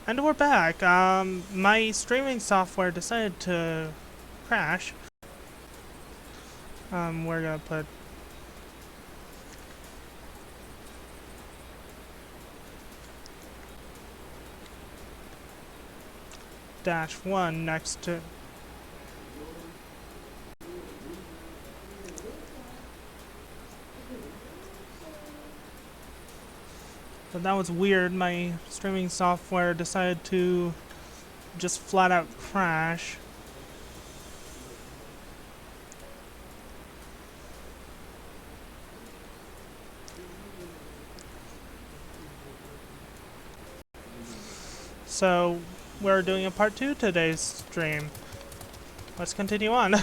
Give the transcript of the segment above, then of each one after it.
And we're back. My streaming software decided to crash. We're gonna put -1 next to. But that was weird. My streaming software decided to just flat out crash. So we're doing a part 2 today's stream. Let's continue on.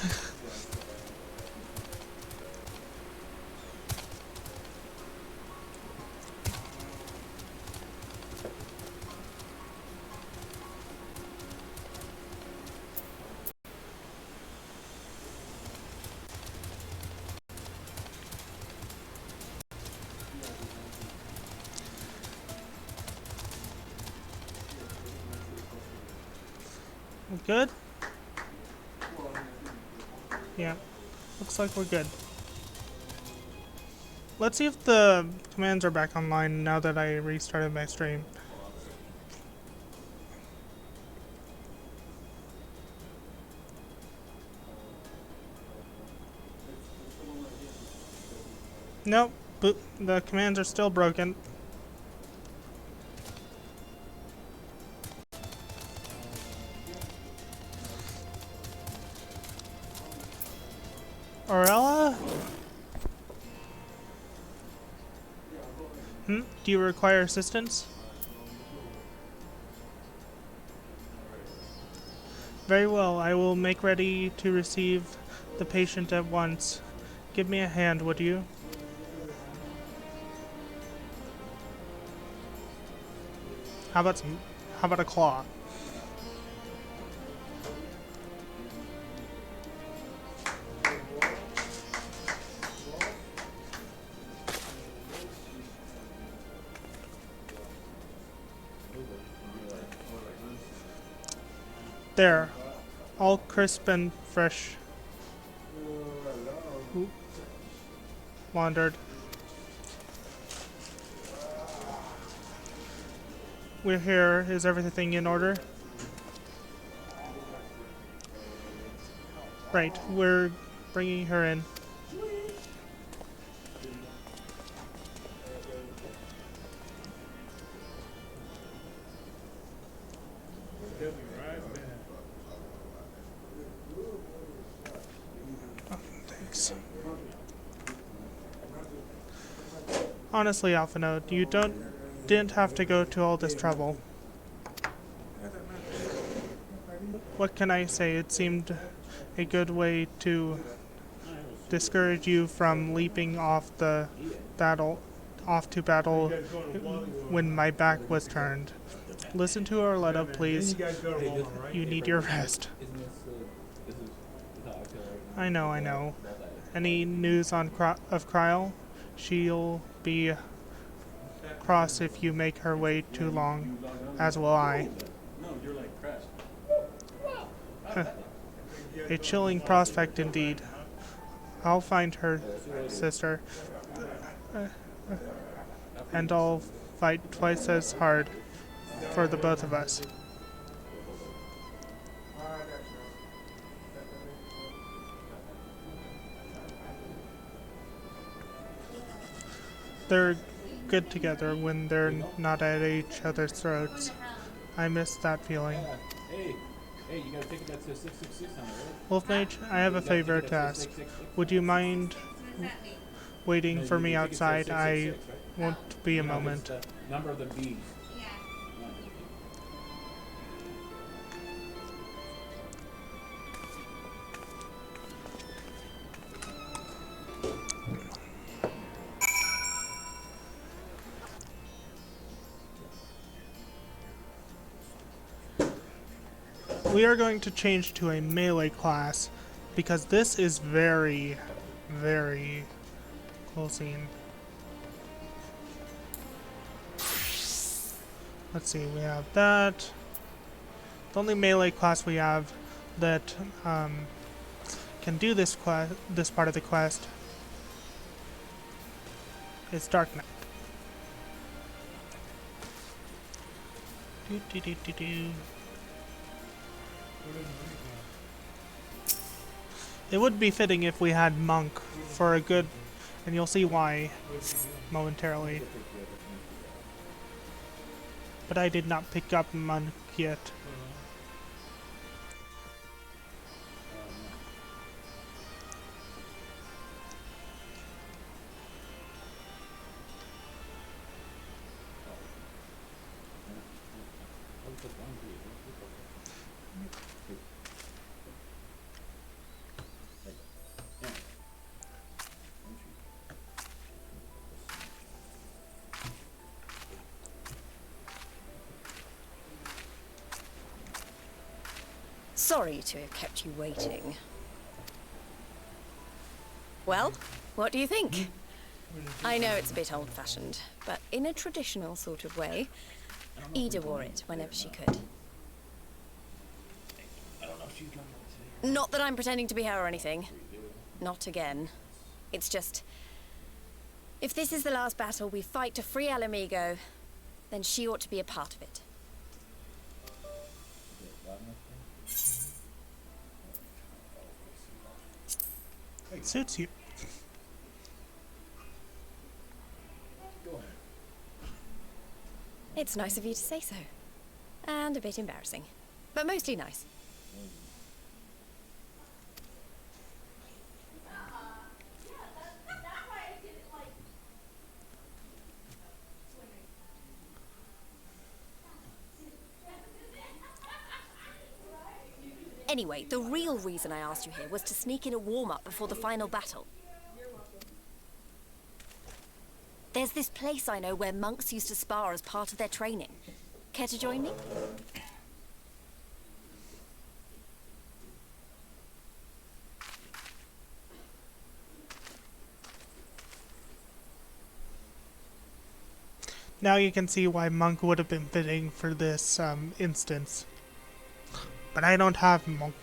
Good? Yeah. Looks like we're good. Let's see if the commands are back online now that I restarted my stream. Nope, the commands are still broken. Orella? Do you require assistance? Very well, I will make ready to receive the patient at once. Give me a hand, would you? How about a claw? There, all crisp and fresh. Wandered. We're here. Is everything in order? Right, we're bringing her in. Thanks. Honestly, Alphino, you didn't have to go to all this trouble. What can I say? It seemed a good way to discourage you from leaping off to battle when my back was turned. Listen to Arletta, please. You need your rest. I know. Any news of Kryl? She'll be cross if you make her wait too long, as will I. A chilling prospect indeed. I'll find her, sister, and I'll fight twice as hard for the both of us. They're good together when they're not at each other's throats. I miss that feeling. Hey, you gotta take that to 666 on it, right? Wolf Mage, I have a favor to ask. Would you mind waiting for me outside? I won't be a moment. Number of the bees. We are going to change to a melee class because this is very, very close in. Let's see, we have that. The only melee class we have that can do this part of the quest is Dark Knight. Do, do, do, do, do. It would be fitting if we had Monk for a good, and you'll see why momentarily. But I did not pick up Monk yet. Sorry to have kept you waiting. Well, what do you think? I know it's a bit old-fashioned, but in a traditional sort of way, Ida wore it whenever she could. Not that I'm pretending to be her or anything. Not again. It's just, if this is the last battle we fight to free El Amigo, then she ought to be a part of it. It suits you. It's nice of you to say so. And a bit embarrassing. But mostly nice. Anyway, the real reason I asked you here was to sneak in a warm-up before the final battle. There's this place I know where monks used to spar as part of their training. Care to join me? Now you can see why Monk would have been fitting for this instance. But I don't have Monk.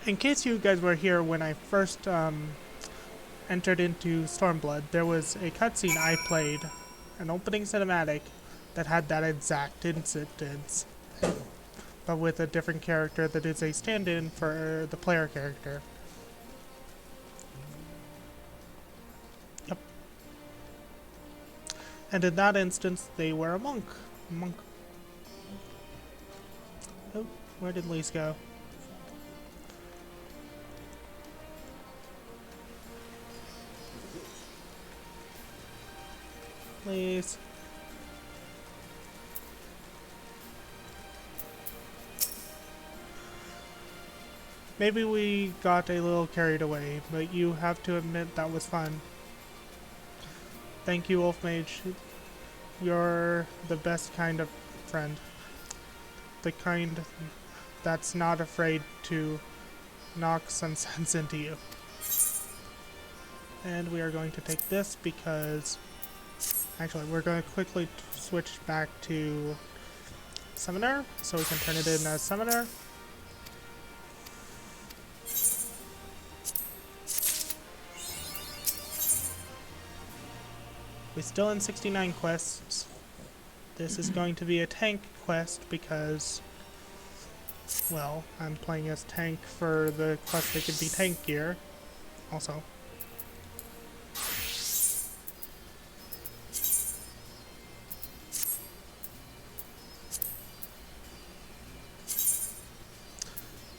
In case you guys were here when I first entered into Stormblood, there was a cutscene I played, an opening cinematic, that had that exact instance, but with a different character that is a stand-in for the player character. Yep. And in that instance, they were a monk. Oh, where did Lise go? Please. Maybe we got a little carried away, but you have to admit that was fun. Thank you, Mage. You're the best kind of friend. The kind that's not afraid to knock some sense into you. And we are going to take this because... Actually, we're going to quickly switch back to Summoner, so we can turn it in as Summoner. We're still in 69 quests. This is going to be a tank quest because well, I'm playing as tank for the quest they could be tank gear. Also.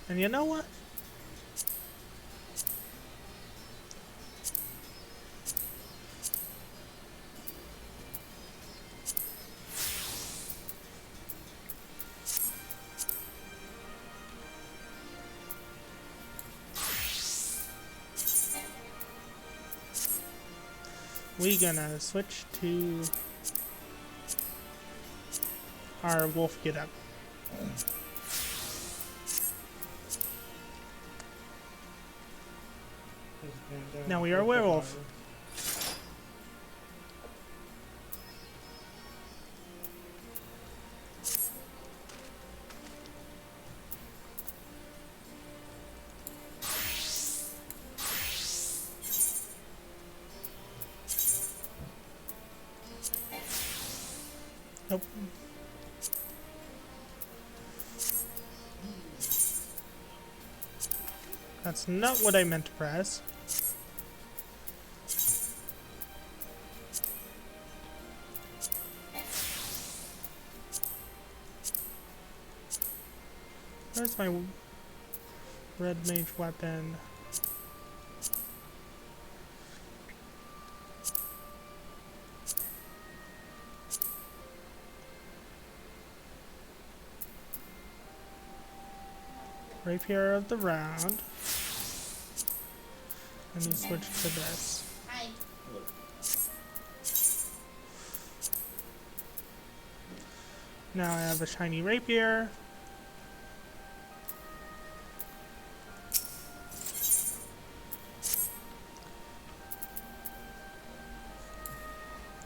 And you know what? We gonna switch to our wolf getup. Now we are a werewolf. Nope. That's not what I meant to press. Where's my red mage weapon? Rapier of the round. And we switch to this. Hi. Now I have a shiny rapier.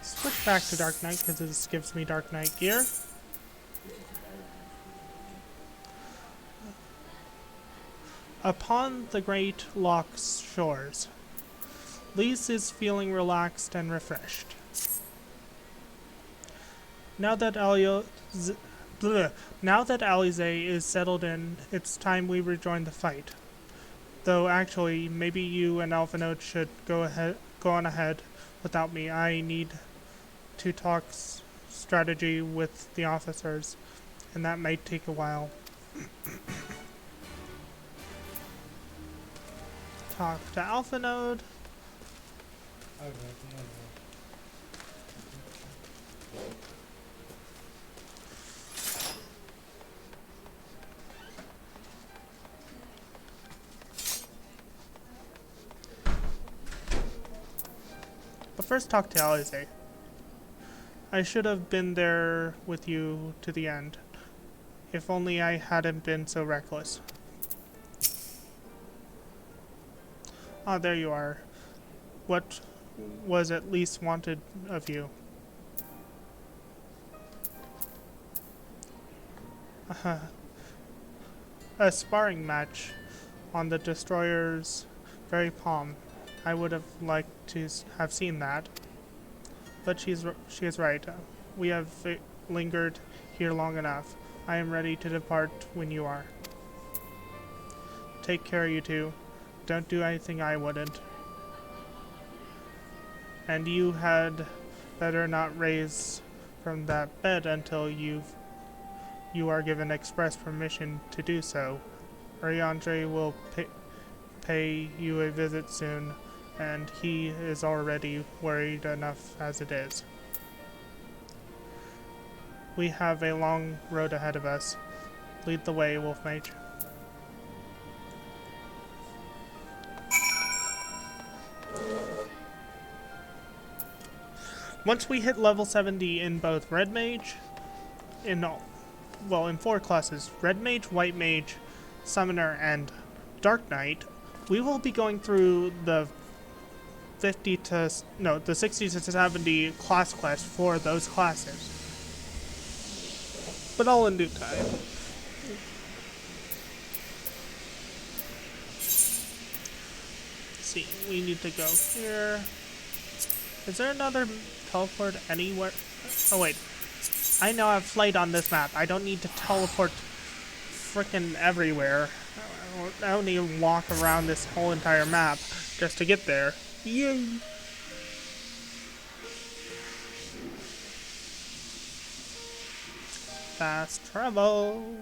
Switch back to Dark Knight because this gives me Dark Knight gear. Upon the Great Loch's shores, Lise is feeling relaxed and refreshed. Now that Alize is settled in, it's time we rejoin the fight. Though actually, maybe you and Alphanode should go on ahead without me. I need to talk strategy with the officers, and that might take a while. Talk to Alphanode. But first talk to Alize. I should have been there with you to the end. If only I hadn't been so reckless. Ah, there you are. What was at least wanted of you? A sparring match on the destroyer's very palm. I would have liked to have seen that. But she is right. We have lingered here long enough. I am ready to depart when you are. Take care, you two. Don't do anything I wouldn't. And you had better not raise from that bed until you are given express permission to do so. Ariandre will pay you a visit soon, and he is already worried enough as it is. We have a long road ahead of us. Lead the way, Wolf Mage. Once we hit level 70 in both Red Mage, in 4 classes, Red Mage, White Mage, Summoner, and Dark Knight, we will be going through the 60 to 70 class quest for those classes. But all in due time. Let's see, we need to go here. Is there another teleport anywhere? Oh wait, I now have flight on this map. I don't need to teleport freaking everywhere. I don't even walk around this whole entire map just to get there. Yay! Fast travel.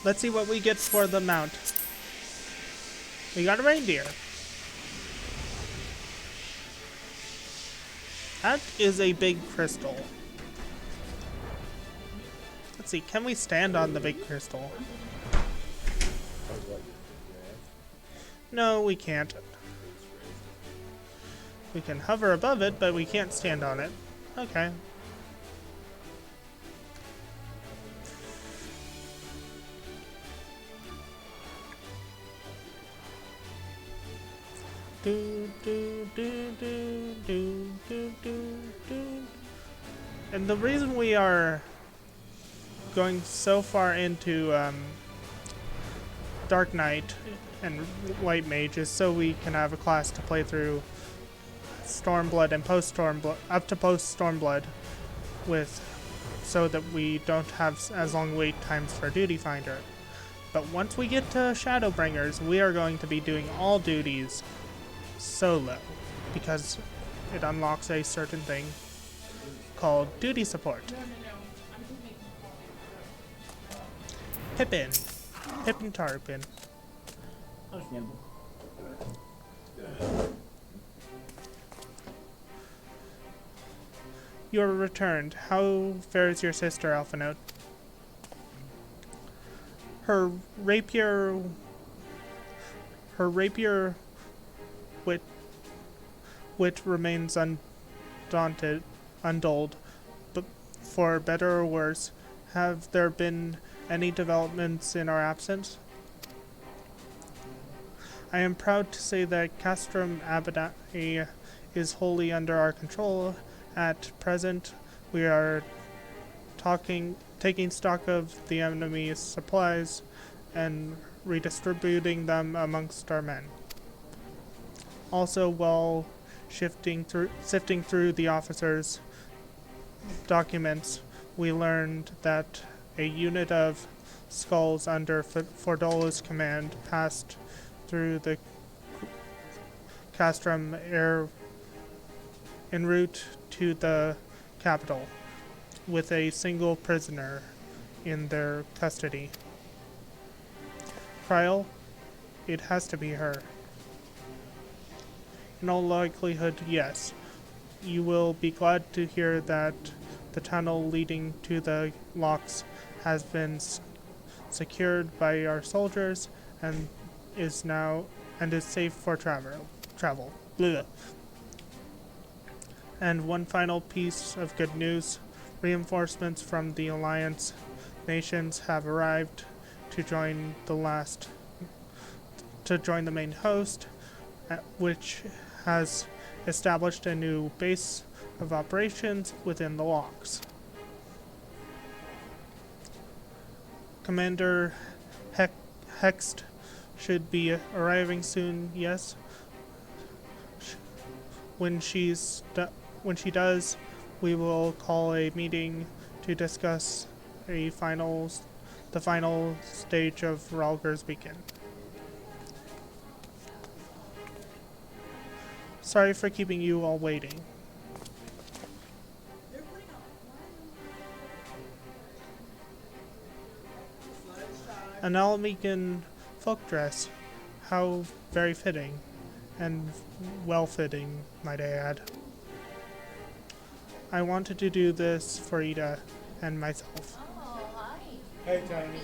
Let's see what we get for the mount. We got a reindeer. That is a big crystal. Let's see, can we stand on the big crystal? No, we can't. We can hover above it, but we can't stand on it. Okay. And the reason we are going so far into Dark Knight and White Mage is so we can have a class to play through Stormblood and post-Stormblood, up to post-Stormblood, with so that we don't have as long wait times for Duty Finder. But once we get to Shadowbringers, we are going to be doing all duties solo, because it unlocks a certain thing called duty support. Pippin Tarpin. Understandable. You are returned. How fares your sister, Alphanote? Her rapier wit remains undulled, but for better or worse, have there been any developments in our absence? I am proud to say that Castrum Abaddon is wholly under our control. At present, we are taking stock of the enemy's supplies and redistributing them amongst our men. Also, while sifting through the officers' documents, we learned that a unit of skulls under Fordola's command passed through the Castrum air en route to the capital, with a single prisoner in their custody. Trial? It has to be her. In all likelihood, yes. You will be glad to hear that the tunnel leading to the locks has been secured by our soldiers and is safe for travel. Blah. And one final piece of good news: reinforcements from the Alliance nations have arrived to join the main host, which has established a new base of operations within the locks. Commander Hext should be arriving soon, yes? When she does, we will call a meeting to discuss the final stage of Ralger's weekend. Sorry for keeping you all waiting. An Almegan folk dress. How very fitting. And well-fitting, might I add. I wanted to do this for Ida and myself. Oh, hi. Hey, Tiny.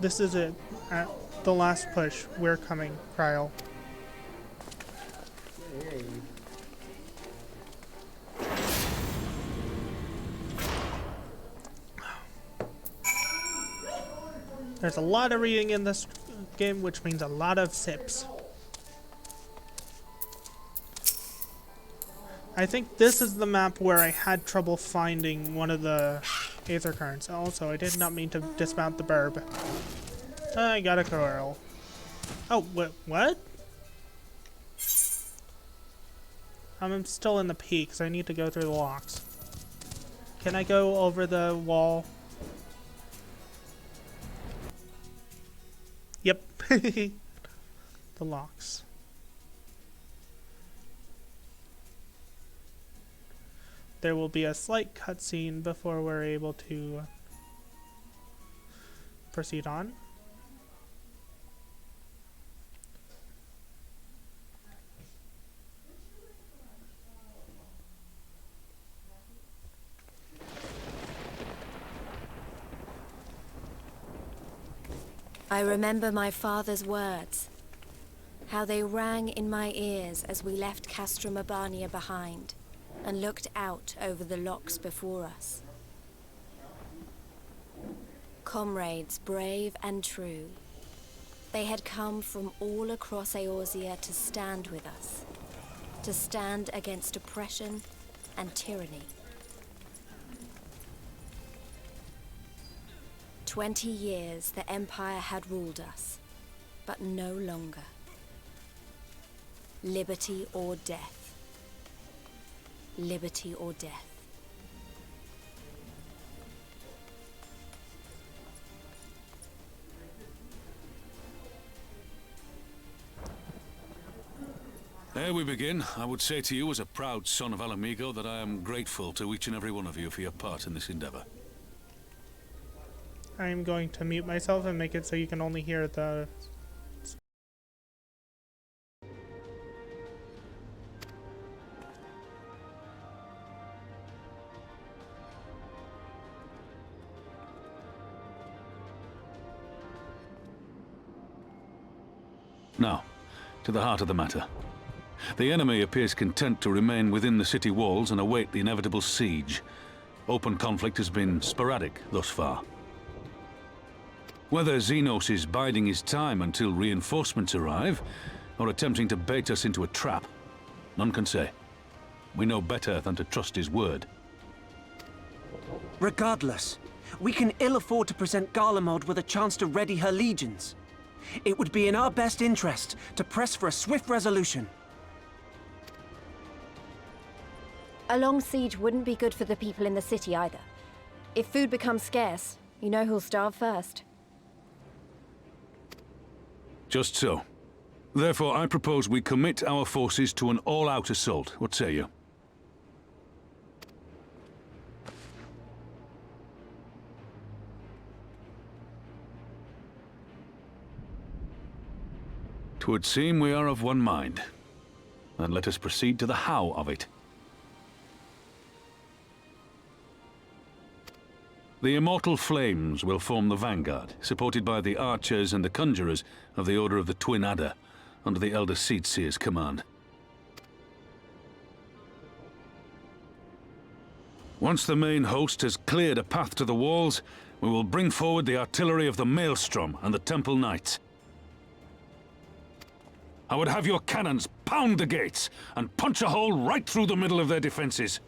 This is it. At the last push. We're coming, Kryl. Hey. There's a lot of reading in this game, which means a lot of sips. I think this is the map where I had trouble finding one of the Aether currents. Also, I did not mean to dismount the burb. I got a coral. Oh, what? I'm still in the peaks. I need to go through the locks. Can I go over the wall? Yep. The locks. There will be a slight cutscene before we're able to proceed on. I remember my father's words, how they rang in my ears as we left Castrum Urbania behind and looked out over the locks before us. Comrades brave and true, they had come from all across Eorzea to stand with us, to stand against oppression and tyranny. 20 years the Empire had ruled us, but no longer. Liberty or death. Liberty or death. Ere we begin, I would say to you as a proud son of Alamigo that I am grateful to each and every one of you for your part in this endeavor. I'm going to mute myself and make it so you can only hear the... Now, to the heart of the matter. The enemy appears content to remain within the city walls and await the inevitable siege. Open conflict has been sporadic thus far. Whether Xenos is biding his time until reinforcements arrive, or attempting to bait us into a trap, none can say. We know better than to trust his word. Regardless, we can ill afford to present Garlemald with a chance to ready her legions. It would be in our best interest to press for a swift resolution. A long siege wouldn't be good for the people in the city either. If food becomes scarce, you know who'll starve first. Just so. Therefore, I propose we commit our forces to an all-out assault. What say you? Twould seem we are of one mind. Then let us proceed to the how of it. The immortal flames will form the vanguard, supported by the archers and the conjurers of the Order of the Twin Adder, under the Elder Seedseer's command. Once the main host has cleared a path to the walls, we will bring forward the artillery of the Maelstrom and the Temple Knights. I would have your cannons pound the gates and punch a hole right through the middle of their defenses.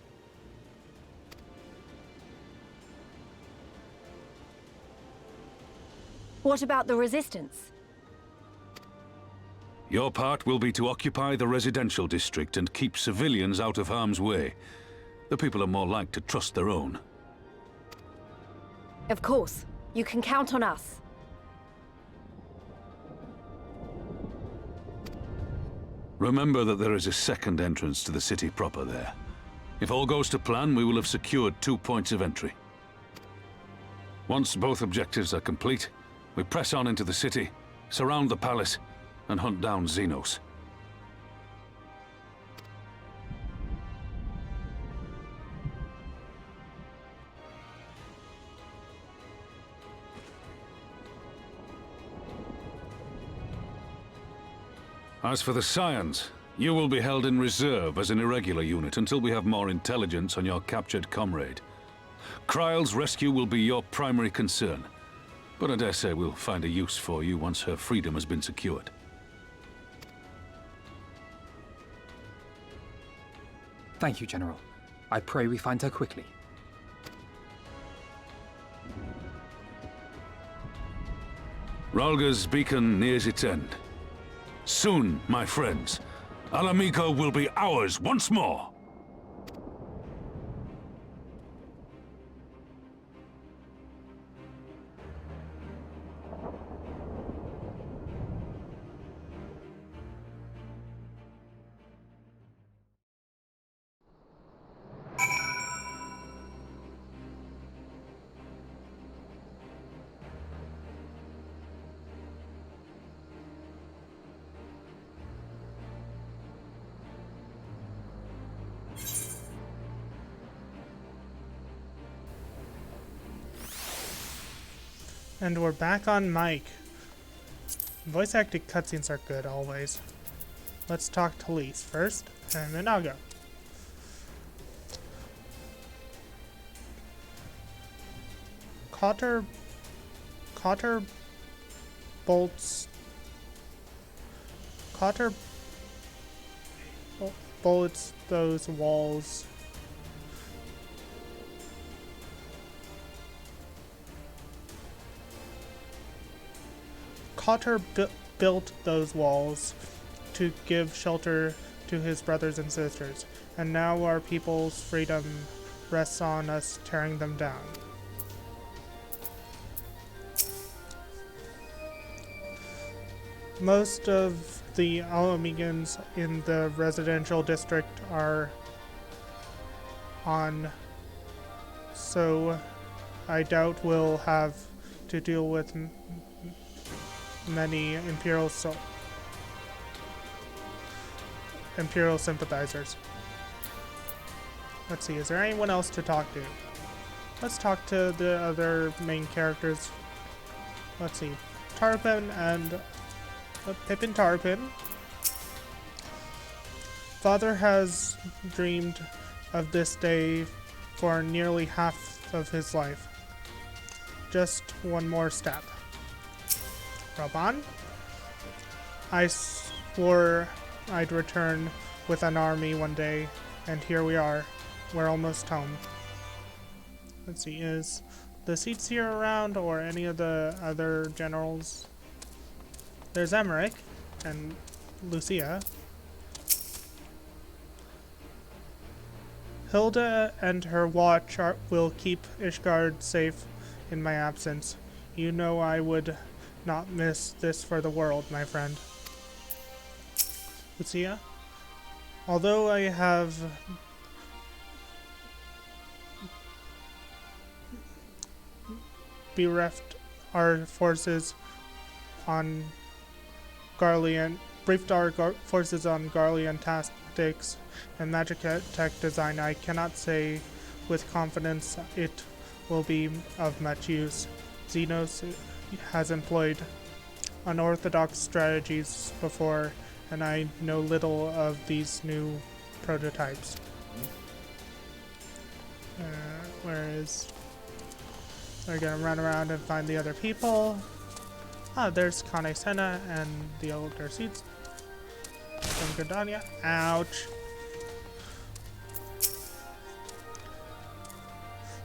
What about the resistance? Your part will be to occupy the residential district and keep civilians out of harm's way. The people are more like to trust their own. Of course. You can count on us. Remember that there is a second entrance to the city proper there. If all goes to plan, we will have secured 2 points of entry. Once both objectives are complete, we press on into the city, surround the palace, and hunt down Xenos. As for the Scions, you will be held in reserve as an irregular unit until we have more intelligence on your captured comrade. Kryle's rescue will be your primary concern, but I dare say we'll find a use for you once her freedom has been secured. Thank you, General. I pray we find her quickly. Ralga's beacon nears its end. Soon, my friends, Alamigo will be ours once more! And we're back on mic. Voice acting cutscenes are good always. Let's talk to Lise first, and then I'll go. Cotter bolts. Cotter bullets those walls. Cotter built those walls to give shelter to his brothers and sisters, and now our people's freedom rests on us tearing them down. Most of the Alamegans in the residential district are on, so I doubt we'll have to deal with many Imperial sympathizers. Let's see, is there anyone else to talk to? Let's talk to the other main characters. Let's see, Tarpon and Pippin Tarpon. Father has dreamed of this day for nearly half of his life. Just one more step. Raban? I swore I'd return with an army one day, and here we are. We're almost home. Let's see, is the Seats here around, or any of the other generals? There's Emmerich and Lucia. Hilda and her watch will keep Ishgard safe in my absence. You know I would not miss this for the world, my friend. Lucia? Although I have bereft our forces on Garlean, briefed our forces on Garlean tactics and magic tech design, I cannot say with confidence it will be of much use. Xenos has employed unorthodox strategies before, and I know little of these new prototypes. We're gonna run around and find the other people. Ah, there's Kane Senna and the older seats from Gardania. Ouch.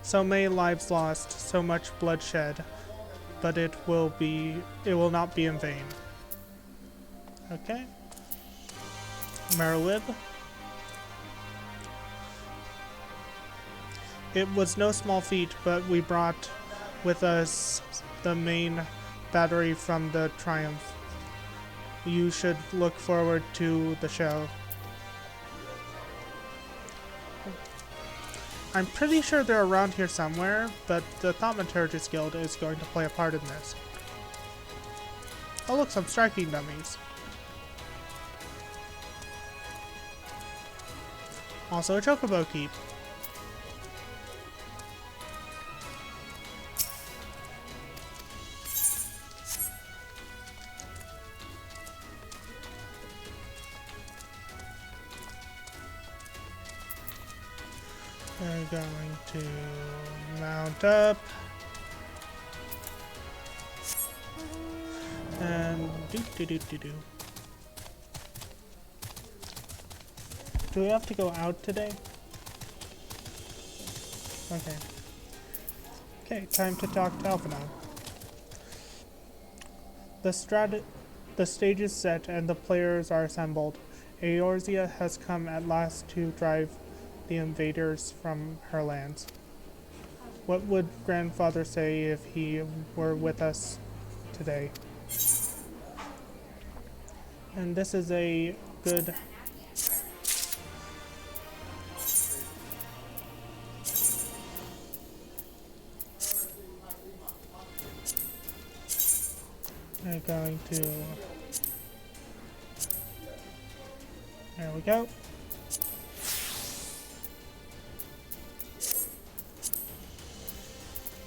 So many lives lost, so much bloodshed, but it will not be in vain. Okay. Merlib. It was no small feat, but we brought with us the main battery from the Triumph. You should look forward to the show. I'm pretty sure they're around here somewhere, but the Thaumaturgist Guild is going to play a part in this. Oh look, some striking dummies. Also a Chocobo Keep. We're going to mount up and do. Do we have to go out today? Okay. Okay, time to talk to Alphinaud. The stage is set and the players are assembled. Eorzea has come at last to drive the invaders from her lands. What would grandfather say if he were with us today? And this is a good I'm going to, there we go.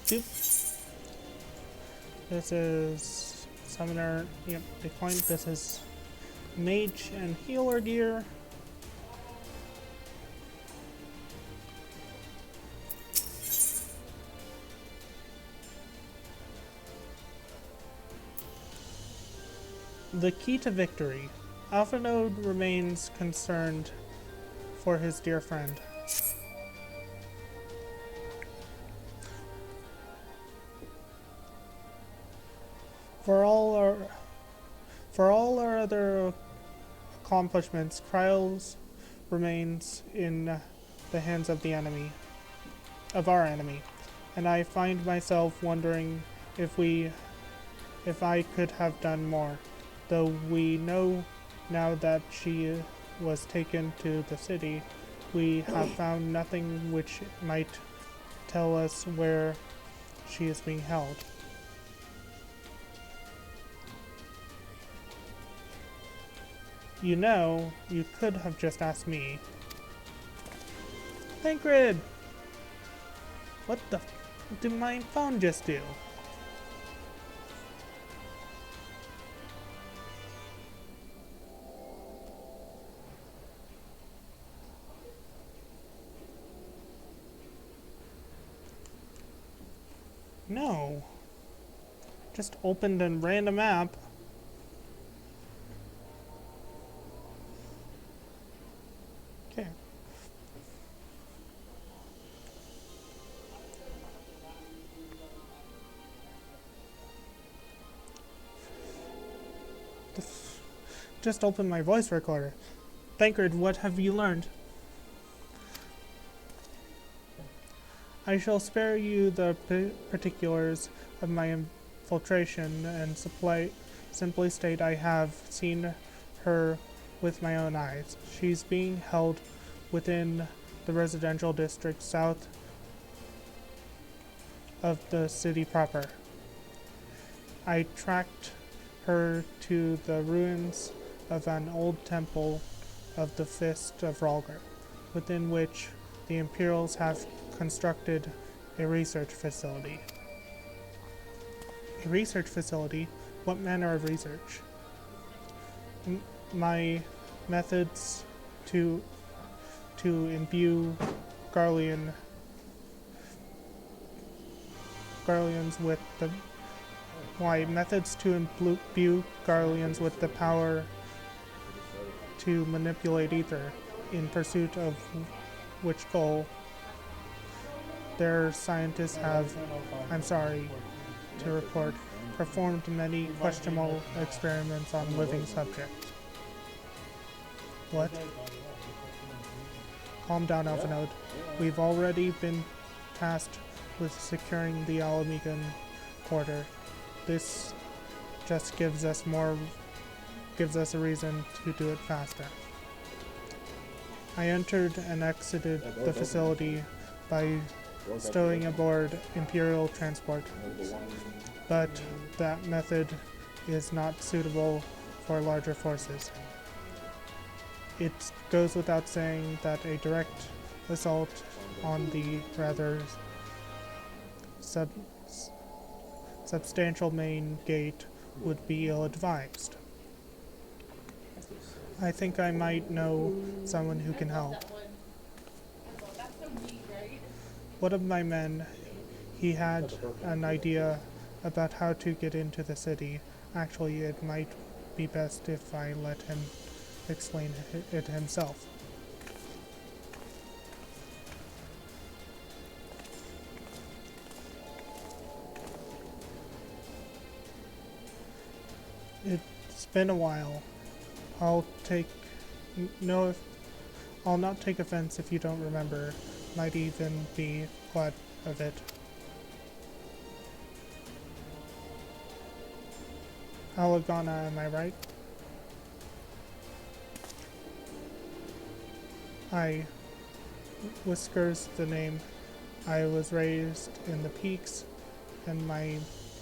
Doop. This is summoner, yep, declined. This is mage and healer gear. The key to victory. Alphanode remains concerned for his dear friend. For all our other accomplishments, Kryles remains in the hands of the enemy, of our enemy, and I find myself wondering if I could have done more. Though we know now that she was taken to the city, we have found nothing which might tell us where she is being held. You know, you could have just asked me. Thancred! What the f did my phone just do? No. Just opened a random app. Okay. Just opened my voice recorder. Thancred, what have you learned? I shall spare you the particulars of my infiltration and simply state I have seen her with my own eyes. She's being held within the residential district south of the city proper. I tracked her to the ruins of an old temple of the Fist of Rhalgr, within which the Imperials have constructed a research facility. A research facility? What manner of research? My methods to imbue Garleans with the Garleans with the power to manipulate ether in pursuit of which goal their scientists have, I'm sorry to report, performed many questionable experiments on living subjects. What? Calm down, Alphanode. We've already been tasked with securing the Alamegan quarter. This just gives us a reason to do it faster. I entered and exited the facility by stowing aboard Imperial transport, but that method is not suitable for larger forces. It goes without saying that a direct assault on the rather substantial main gate would be ill-advised. I think I might know someone who can help. One of my men, he had an idea about how to get into the city. Actually, it might be best if I let him explain it himself. It's been a while. I'll take no if I'll not take offense if you don't remember. Might even be glad of it. Alagana, am I right? I. Whiskers the name. I was raised in the peaks, and my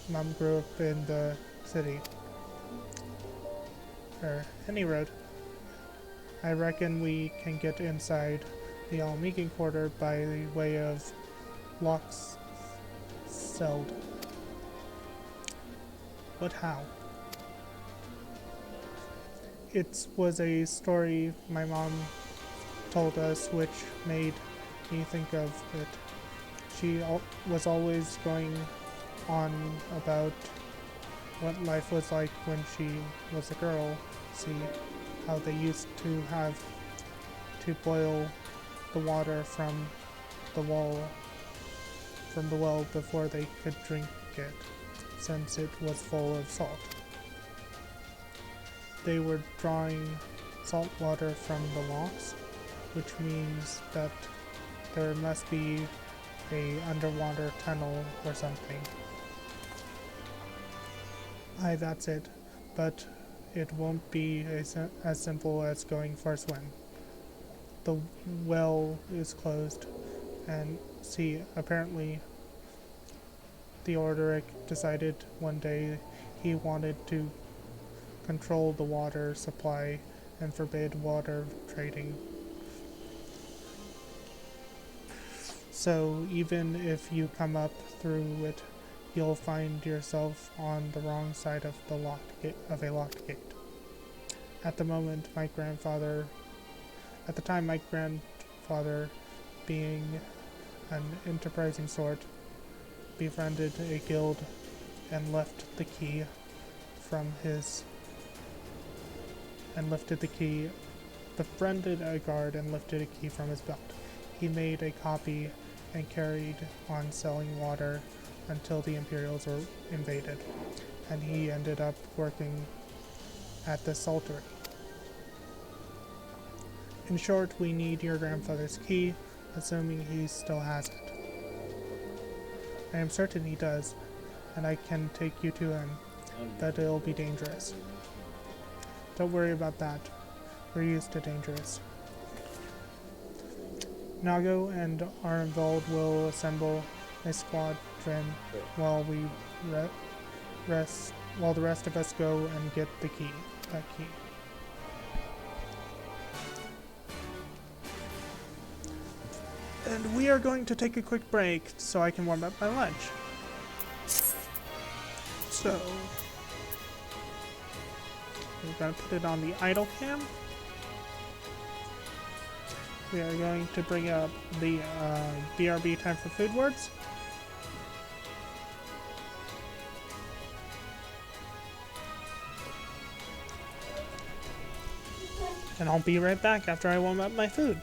mom grew up in the city. Any road. I reckon we can get inside the Almegan Quarter by the way of Ffxiv. But how? It was a story my mom told us which made me think of it. She was always going on about what life was like when she was a girl. See how they used to have to boil the water from the well before they could drink it, since it was full of salt. They were drawing salt water from the locks, which means that there must be a underwater tunnel or something. Aye, that's it, but it won't be as simple as going for a swim. The well is closed, and see, apparently Theodoric decided one day he wanted to control the water supply and forbid water trading. So even if you come up through it, you'll find yourself on the wrong side of a locked gate. At the time my grandfather, being an enterprising sort, befriended a guild and lifted the key, befriended a guard and lifted a key from his belt. He made a copy and carried on selling water until the Imperials were invaded, and he ended up working at the saltery. In short, we need your grandfather's key, assuming he still has it. I am certain he does, and I can take you to him, but it'll be dangerous. Don't worry about that. We're used to dangerous. Nago and Arnvold will assemble a squadron while the rest of us go and get that key. And we are going to take a quick break so I can warm up my lunch. So, we're going to put it on the idle cam. We are going to bring up the BRB time for food words. And I'll be right back after I warm up my food.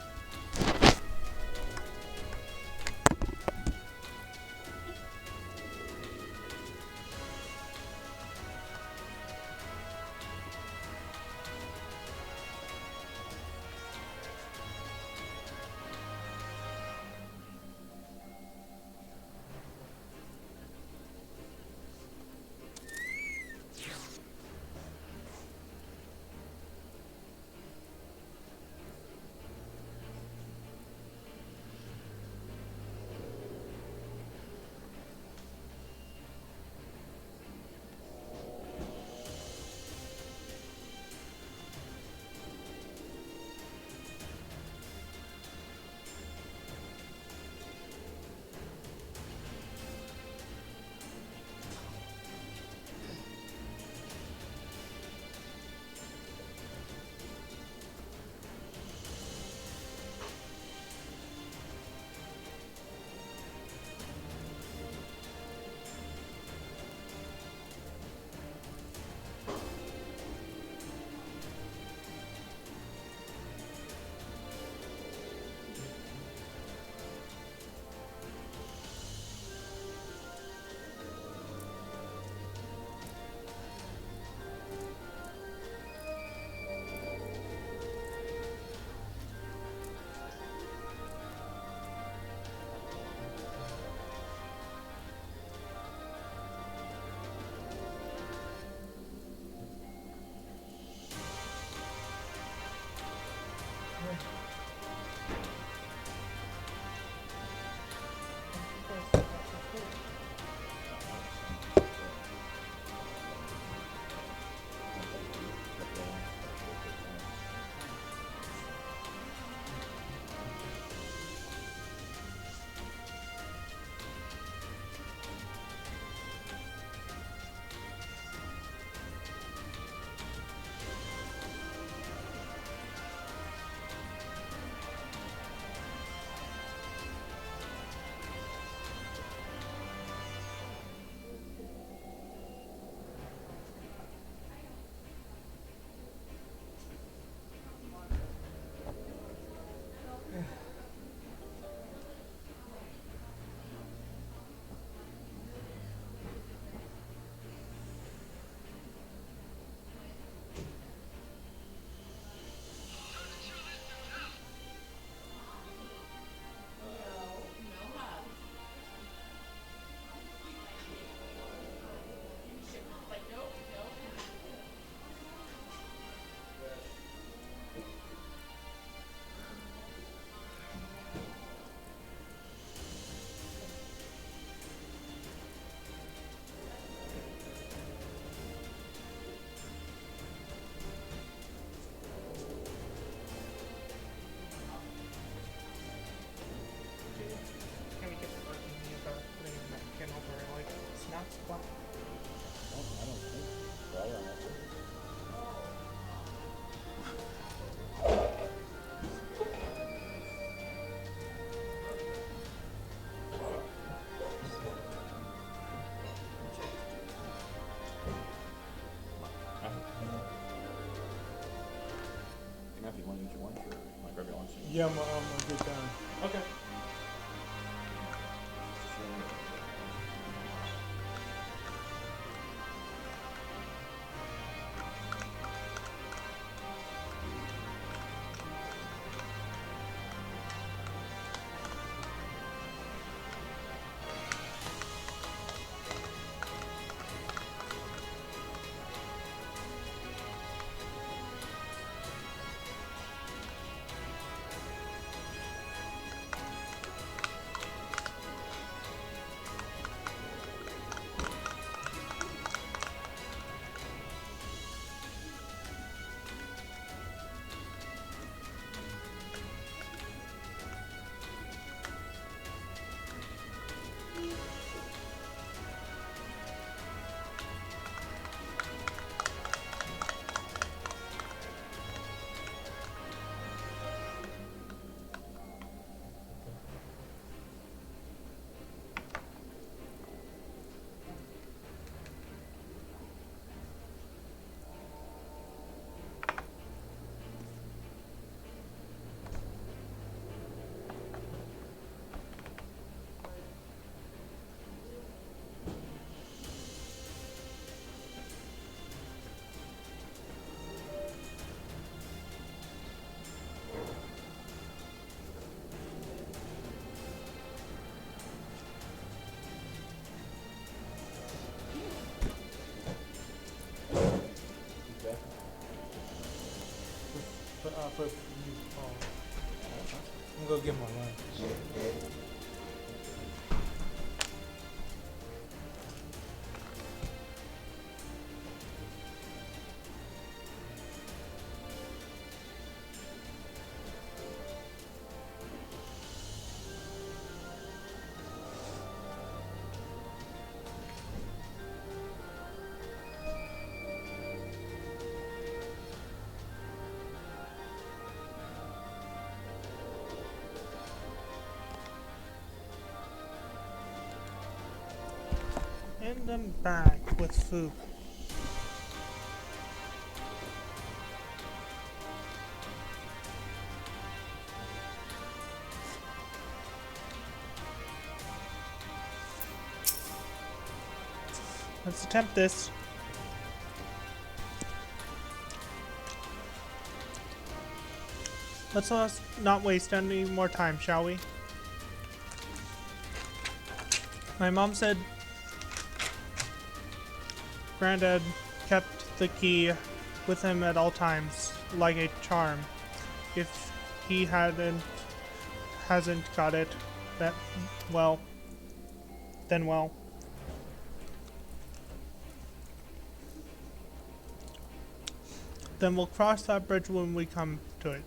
Yeah, I'm gonna get done. Okay. First, you call. I'm gonna go get my lunch. And I'm back with Floofy. Let's attempt this. Let's not waste any more time, shall we? My mom said Granddad kept the key with him at all times, like a charm. If he hasn't got it, then well. Then we'll cross that bridge when we come to it.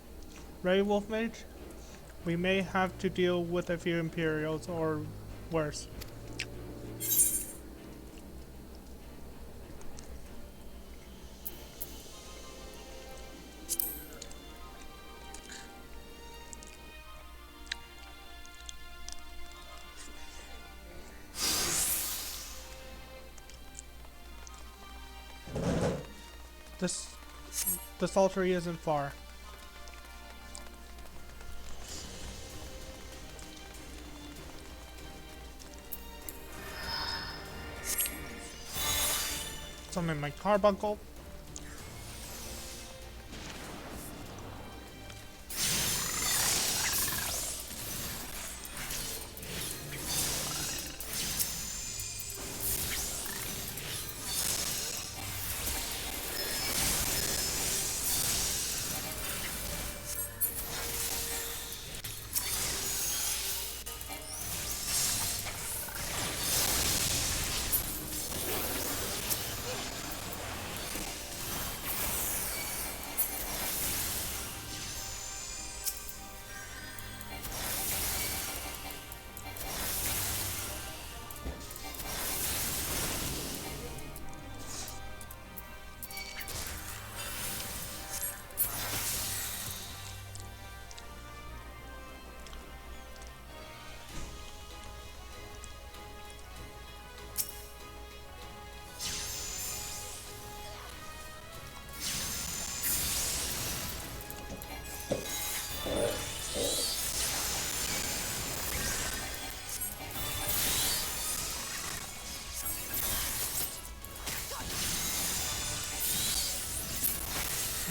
Ready, Wolf Mage? We may have to deal with a few Imperials, or worse. The saltery isn't far. Some in my carbuncle.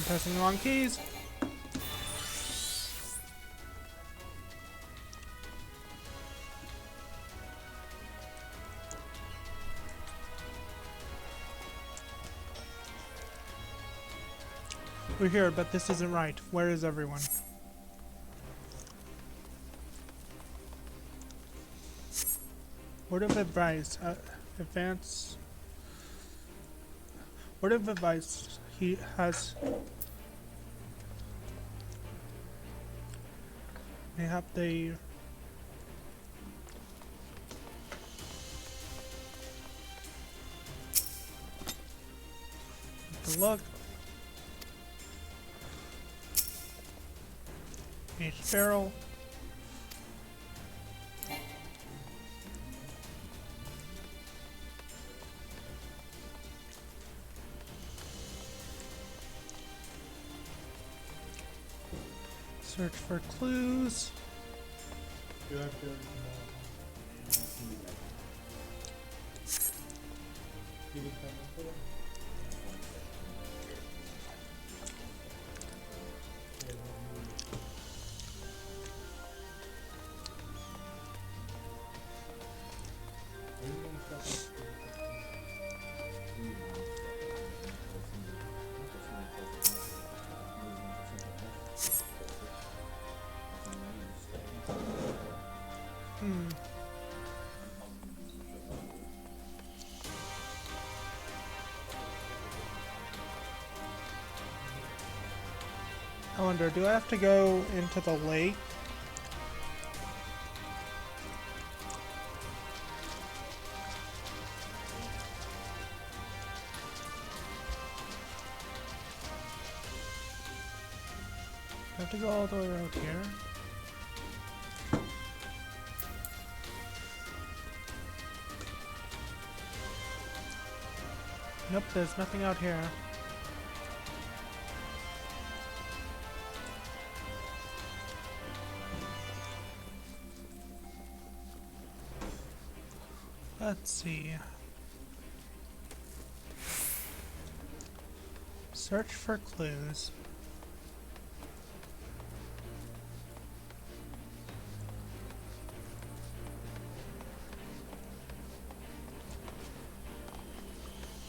I'm pressing the wrong keys. We're here, but this isn't right. Where is everyone? Word of advice. Advance. Word of advice. He has. Mayhap they. Have to look. Mage barrel. Search for clues. You have to Did he come up with it? I wonder, do I have to go into the lake? Do I have to go all the way around here? Nope, there's nothing out here. Let's see. Search for clues.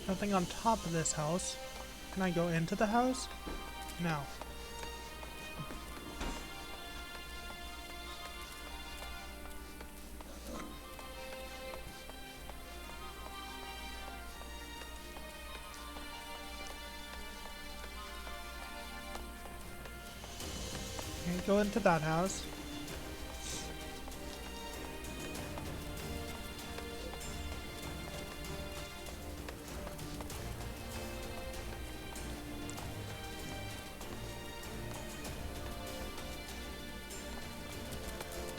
Nothing on top of this house. Can I go into the house? No. Can't go into that house.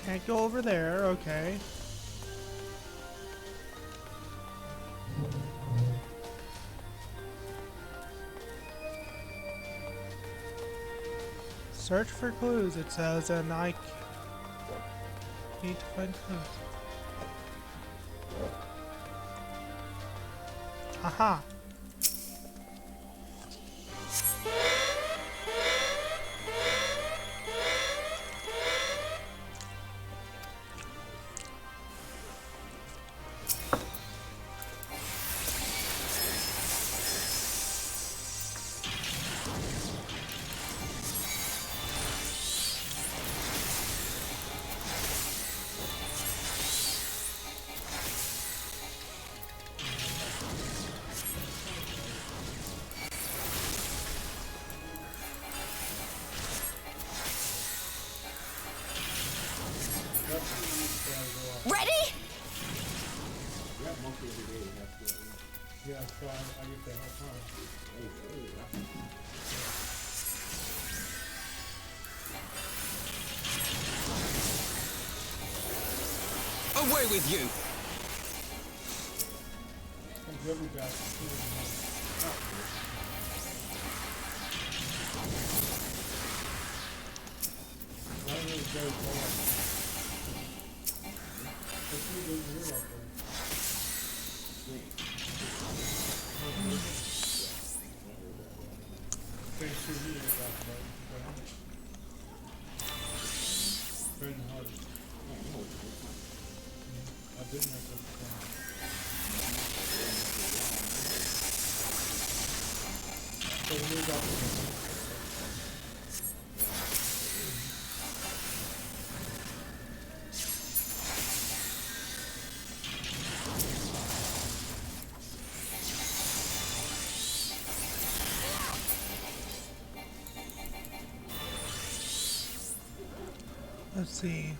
Can't go over there, okay. Search for clues, it says, and I need to find clues. Aha! Ready? Yeah, so I get that whole time. Away with you! And every guy, I don't really go for Let's see what you're up there. Okay. sure he is that, but burn hard. I've been there so he is out. Let's see.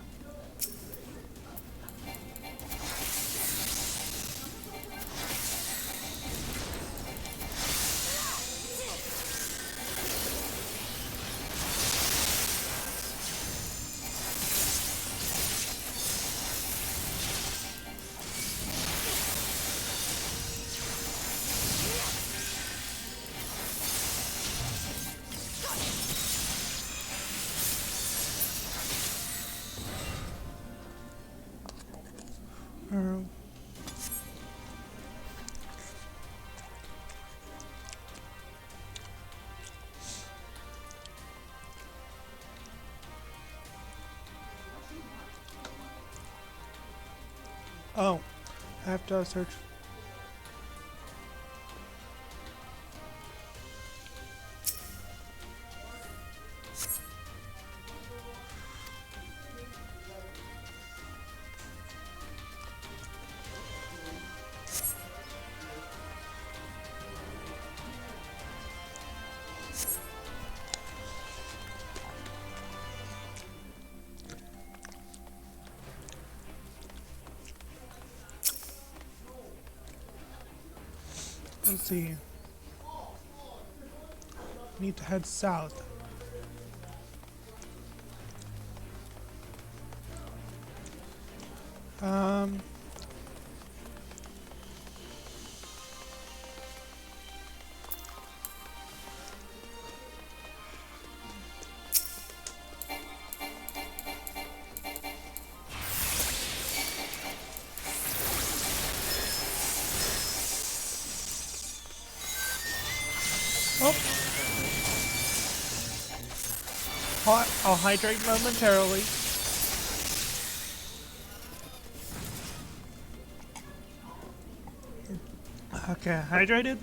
Oh, I have to search. Let's see. Need to head south. Oh. I'll hydrate momentarily. Okay, hydrated.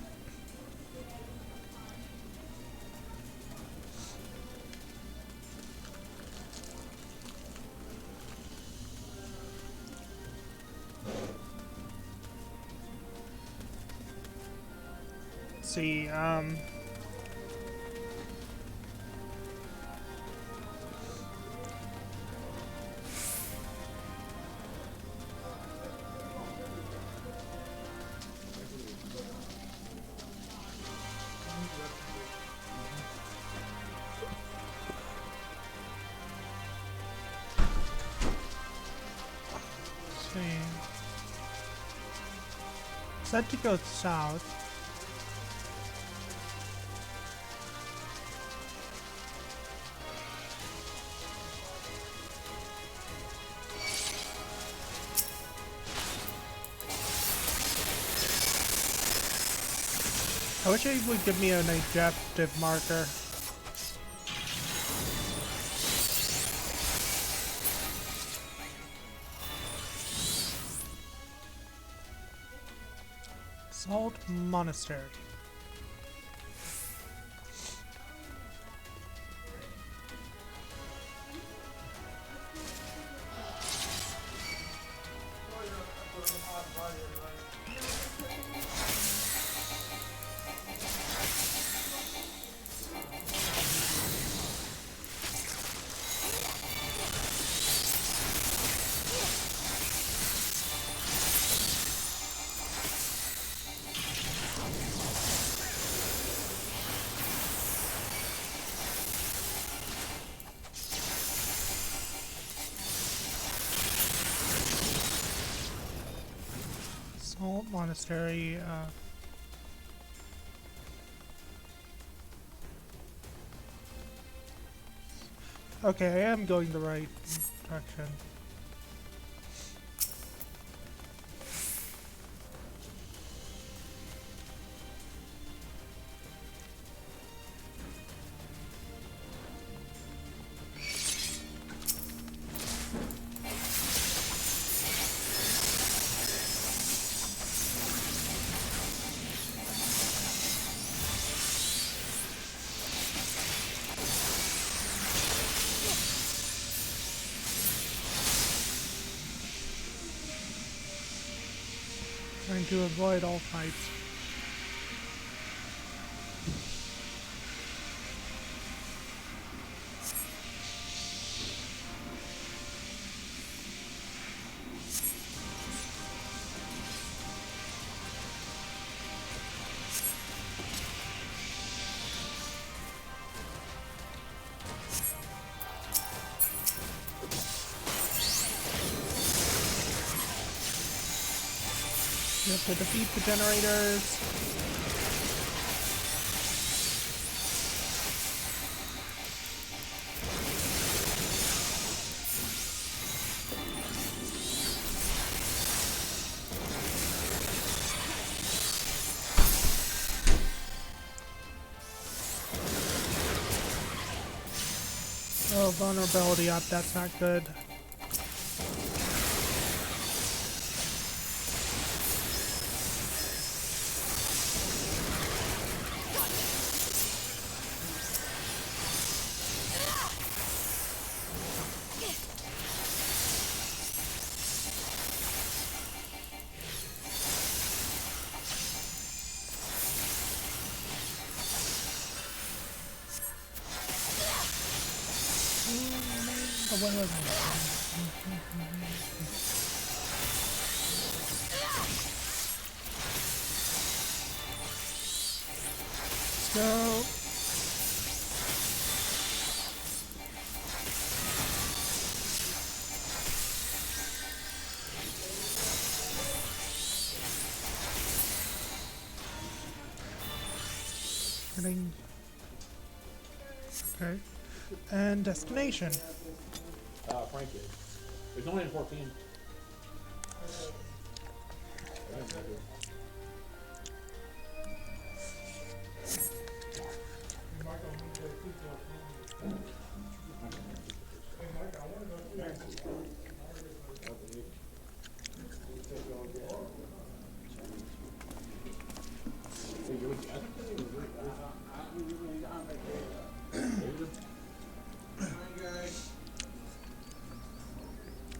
Let's see, set to go south. I wish it would give me an objective marker. Salt Monastery. Salt Monastery, okay, I am going the right direction. trying to avoid all fights. You have to defeat the generators. Oh, vulnerability up, that's not good. Let's go. Getting... Okay. And destination. Frank is. There's only 14.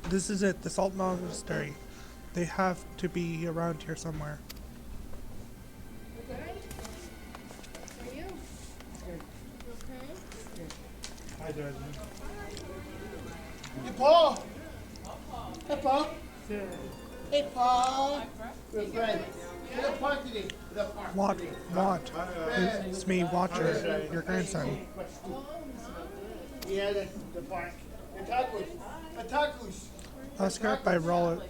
This is it, the Salt Monastery. They have to be around here somewhere. Are you? Okay. Hi, Jasmine. Hey, Paul. Hey, Paul. Hey, Paul. We're friends. To the park today. To the park. Want. It's me, Watcher, your grandson. Yeah, the park. The tacos. The tacos. I was scared by Roller.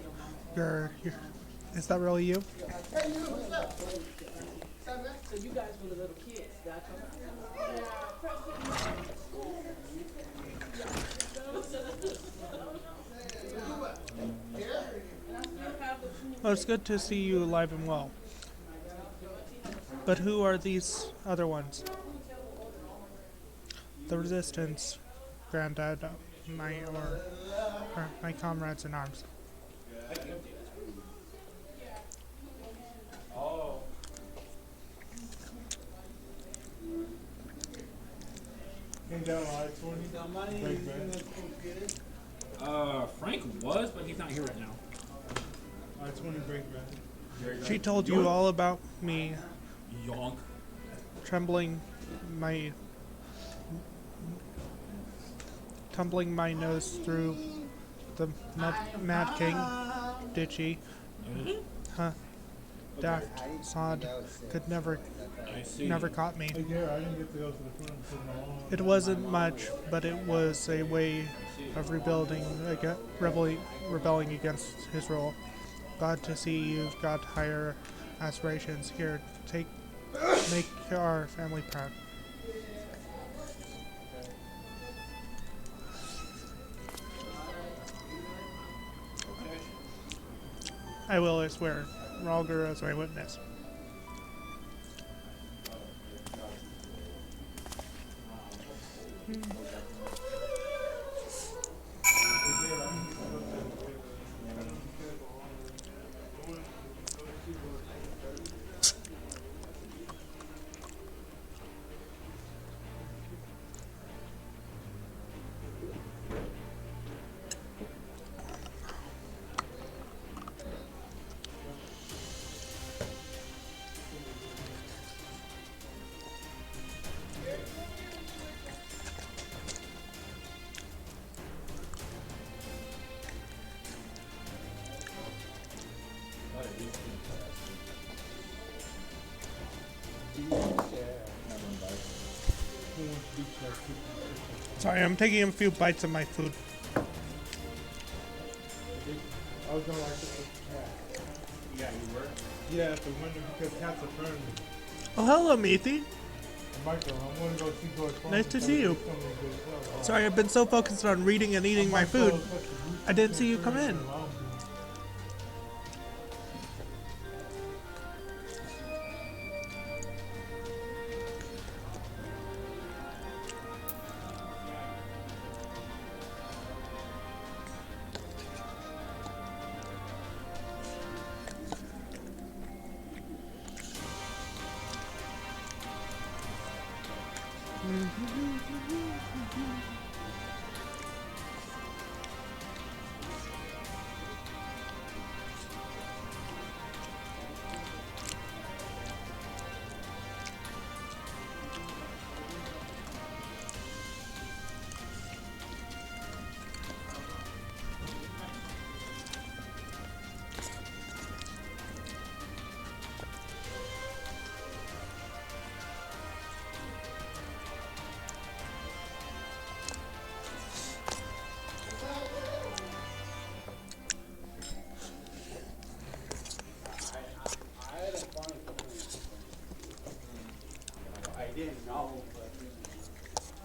Is that really you? Hey, you. What's up? So you guys were the little kids, gotcha. Well, it's good to see you alive and well. But who are these other ones? The Resistance, Granddad, my comrades in arms. Ain't that right, 20? Break bad. Frank was, but he's not here right now. I-20 break bad. She told you all about me Yonk. tumbling my nose through the Mad King, did she? Huh? Daft sod could never caught me. Hey, Gary, I didn't get to go to the front until my mom. It wasn't much, but it was a way of rebelling against his rule. Glad to see you've got higher aspirations. Here, make our family proud. I will, I swear. Ralger as my witness. Sorry, I'm taking a few bites of my food. I was gonna like this with the cat. Yeah, you were. Yeah, at the window because cats are friendly. Oh, hello, Meathy. And Michael, I'm gonna go see George Foreman. Nice to see you. Sorry, I've been so focused on reading and eating my food, I didn't see you come in. I didn't know, but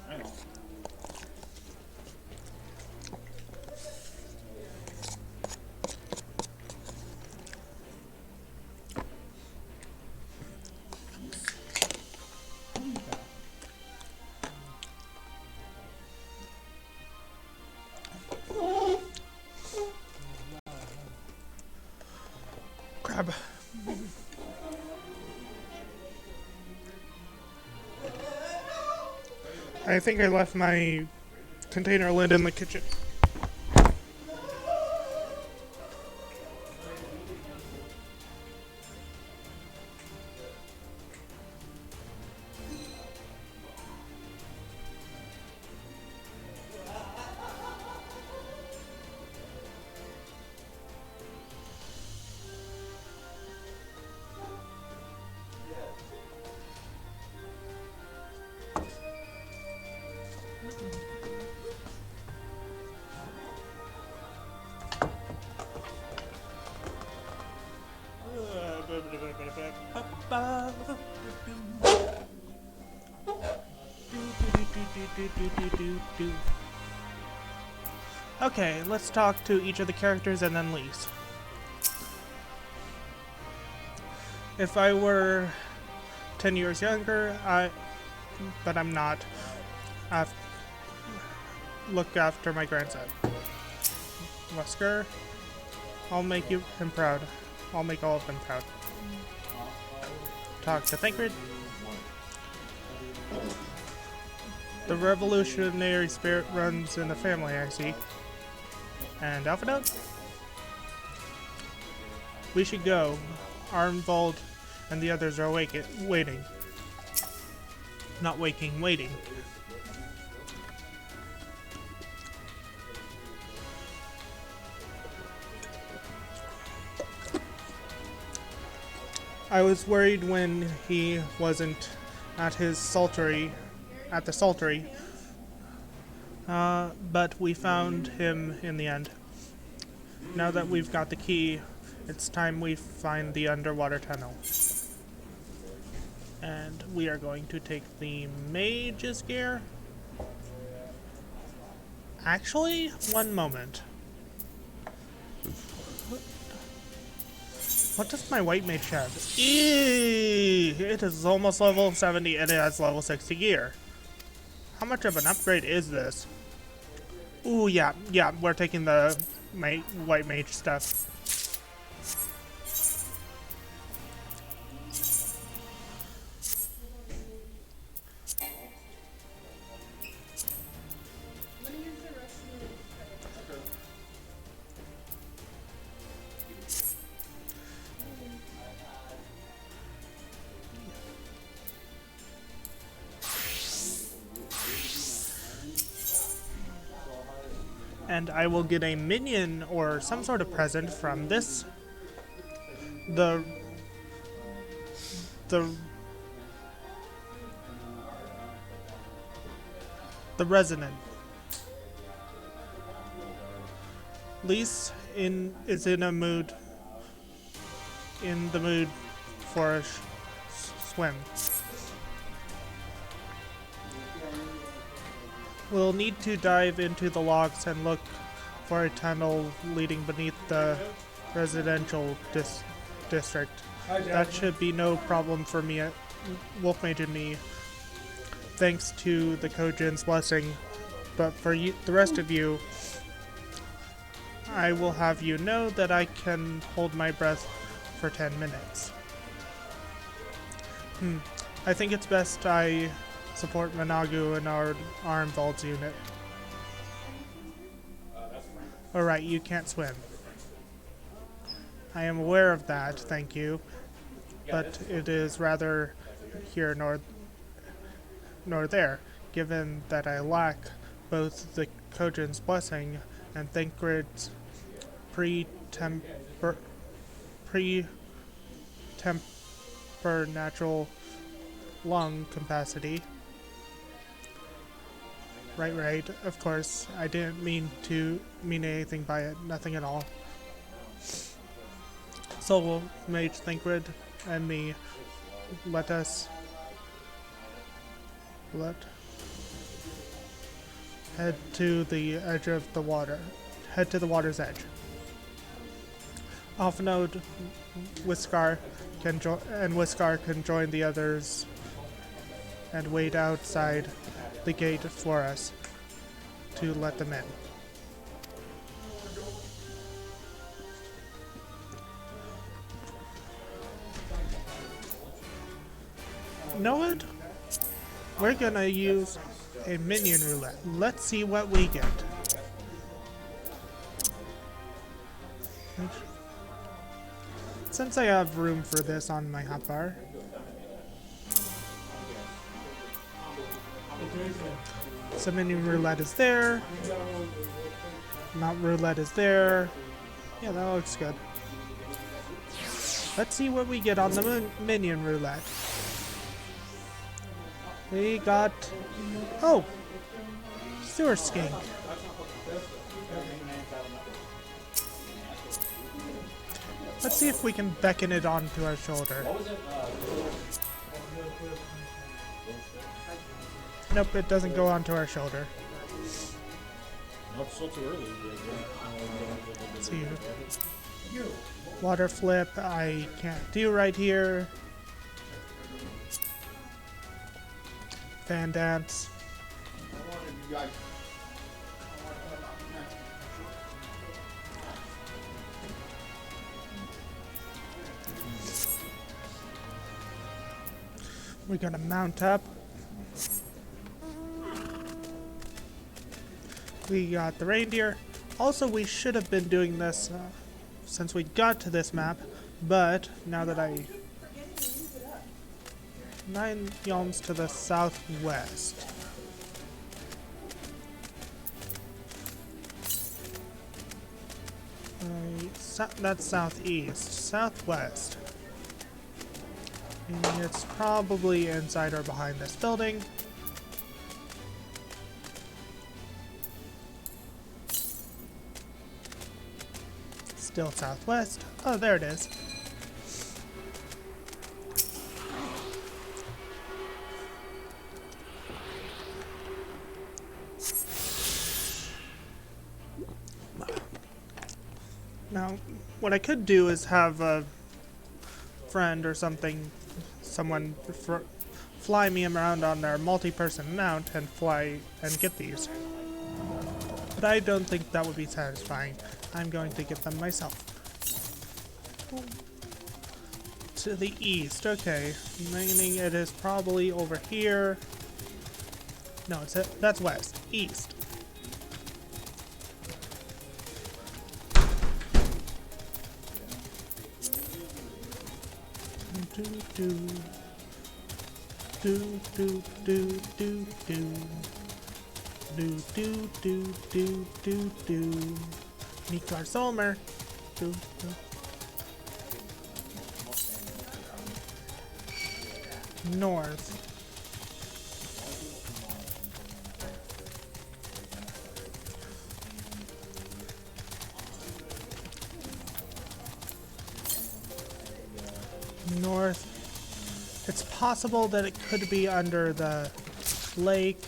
I know. Crab. I think I left my container lid in the kitchen. Okay, let's talk to each of the characters and then Lise. If I were 10 years younger, but I'm not, look after my grandson. Wesker, I'll make him proud. I'll make all of them proud. Talk to Thancred. The revolutionary spirit runs in the family, I see. And Alphadone? We should go. Arnvold and the others are waiting. Not waking, waiting. I was worried when he wasn't at his sultry, but we found him in the end. Now that we've got the key, it's time we find the underwater tunnel. And we are going to take the Mage's gear. Actually, one moment. What does my white mage have? Eee! It is almost level 70 and it has level 60 gear. How much of an upgrade is this? Ooh, yeah, we're taking the white mage stuff. Let me use the rest of the And I will get a minion or some sort of present from this. The the resident. Lise is in the mood for a swim. We'll need to dive into the logs and look for a tunnel leading beneath the residential district. That should be no problem for me, Wolf Mage and me, thanks to the Kojin's blessing. But for you, the rest of you, I will have you know that I can hold my breath for 10 minutes. I think it's best I support Managu in our involved unit. Alright, you can't swim. I am aware of that, thank you. But it is rather here nor there, given that I lack both the Kojin's blessing and Thancred's preternatural lung capacity. Right, of course. I didn't mean anything by it. Nothing at all. So, Mage Thancred and me, let head to the edge of the water. Head to the water's edge. Offnode, Whiskar can join the others and wait outside the gate for us to let them in. You know what? We're gonna use a minion roulette. Let's see what we get. Since I have room for this on my hotbar. So minion roulette is there. Mount roulette is there. Yeah, that looks good. Let's see what we get on the minion roulette. We got... oh! Sewer skink. Let's see if we can beckon it onto our shoulder. Nope, it doesn't go onto our shoulder. Not so too early. Let's see. Water flip, I can't do right here. Fan dance. We're gonna mount up. We got the reindeer. Also, we should have been doing this since we got to this map, but now that 9 yalms to the southwest. That's southeast. Southwest. And it's probably inside or behind this building. Still southwest. Oh, there it is. Now, what I could do is have a friend or someone fly me around on their multi-person mount and fly and get these. But I don't think that would be satisfying. I'm going to get them myself. To the east, okay. Meaning it is probably over here. No, that's west. East. Nikar Solmer. North. north. It's possible that it could be under the lake.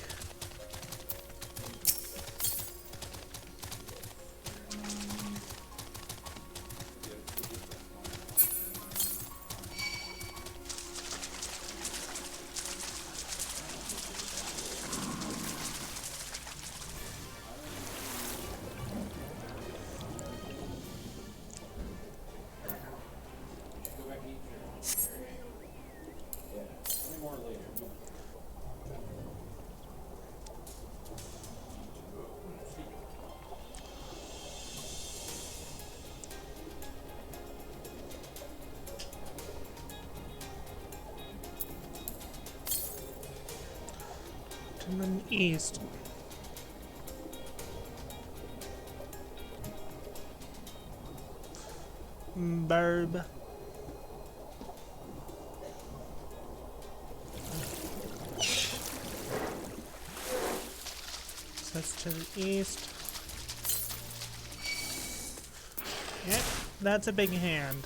And then east. Burb. So that's to the east. Yep, that's a big hand.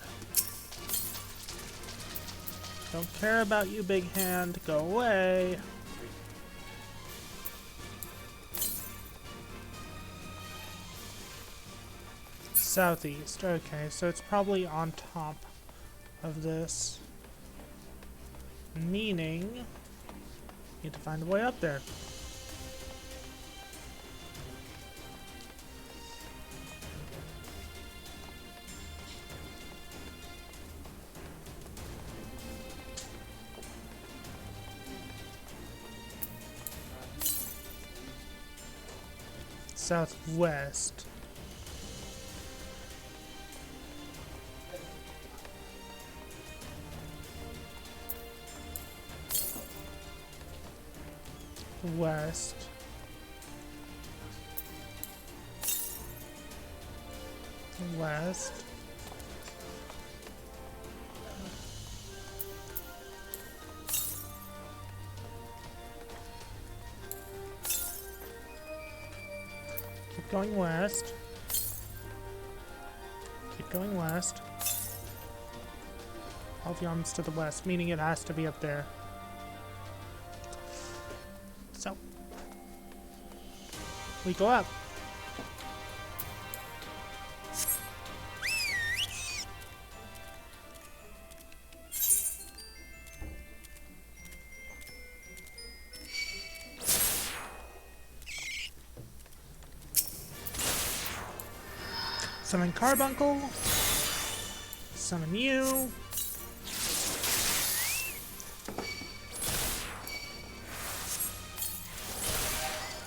Don't care about you, big hand. Go away. Southeast. Okay, so it's probably on top of this. Meaning, you need to find a way up there. Southwest. West. West. Keep going west. Keep going west. Alfion's to the west, meaning it has to be up there. So, we go up. Summon Carbuncle. Summon you.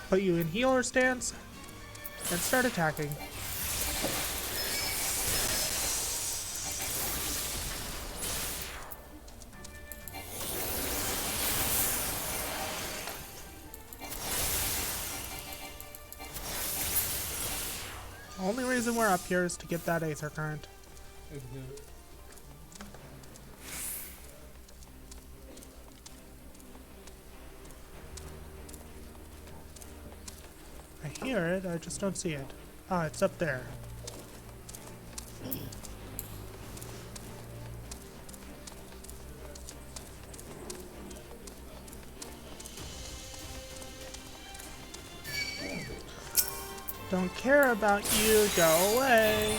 Put you in healer stance and start attacking. Only reason we're up here is to get that Aether Current. Let's do it. I hear it, I just don't see it. Ah, it's up there. Don't care about you, go away.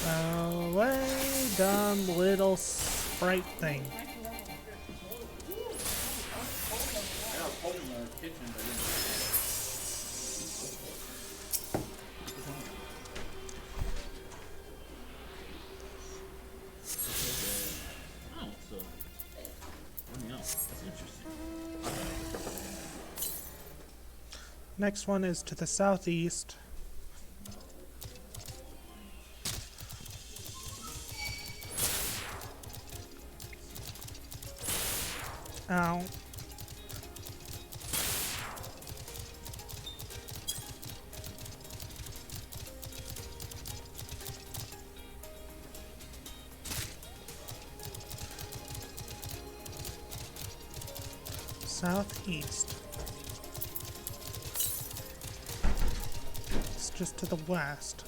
Away, dumb little sprite thing. Next one is to the southeast. Ow. southeast. It's just to the west.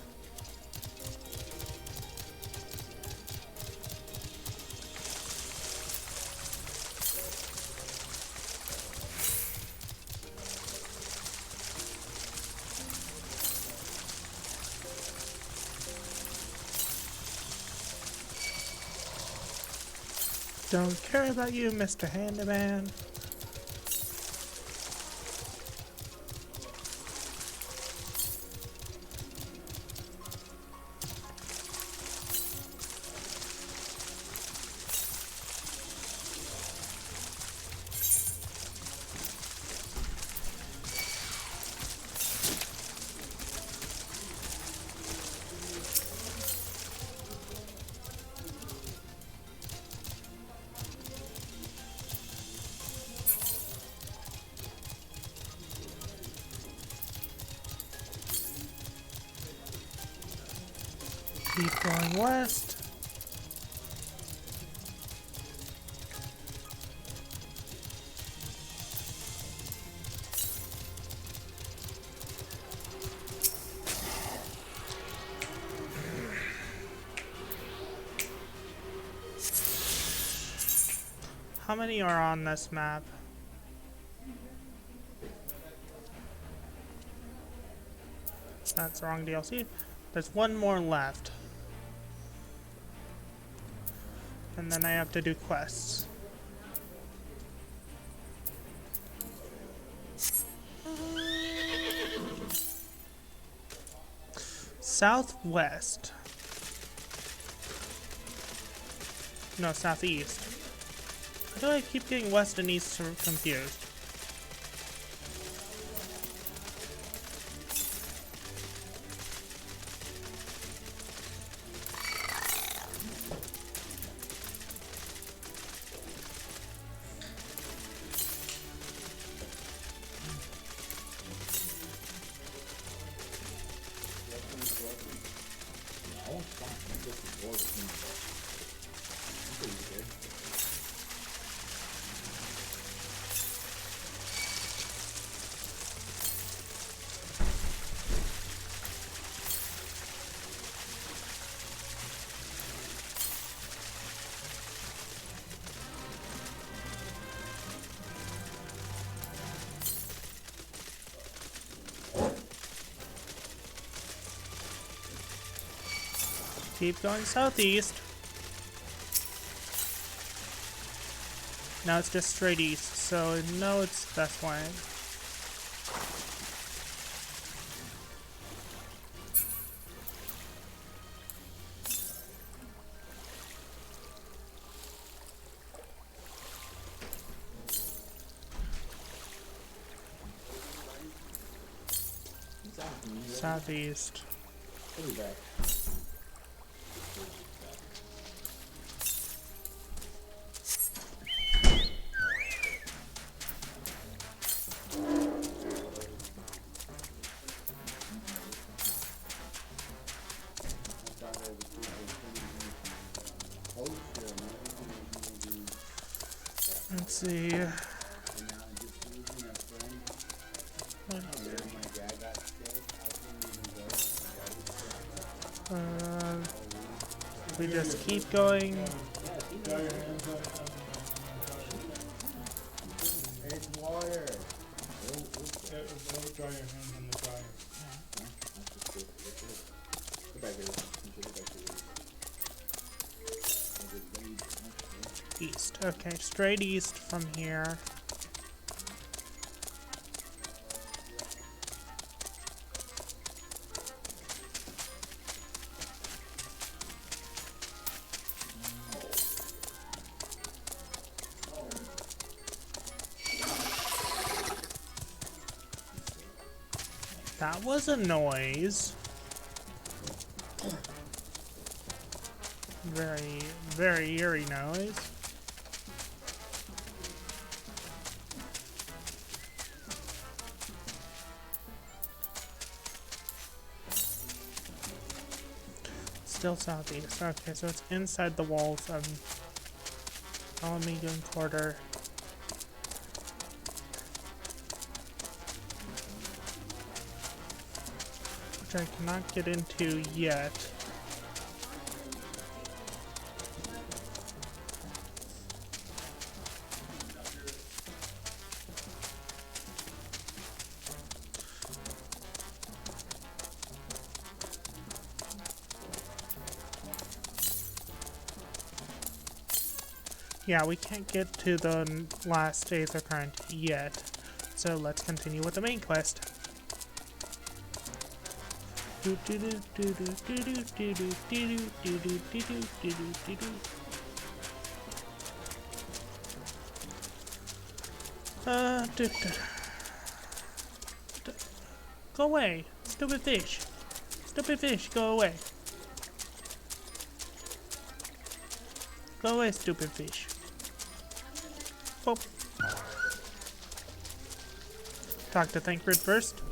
Don't care about you, Mr. Handyman. Keep going west. How many are on this map? That's the wrong DLC. There's one more left. And then I have to do quests. Southwest. No, southeast. Why do I keep getting west and east confused? Keep going southeast. Now it's just straight east, so no, it's this way. Southeast. I'll be back. Let's see. We just keep going. It's water. Don't dry your hands on the dryer. East. Okay, straight east from here. That was a noise. Very, very eerie noise. Still southeast. Okay, so it's inside the walls of Alamigan Quarter. which I cannot get into yet. Yeah, we can't get to the last Aether Current yet, so let's continue with the main quest. Go away, stupid fish. Stupid fish, go away. Go away, stupid fish. Boop. Talk to Thancred first.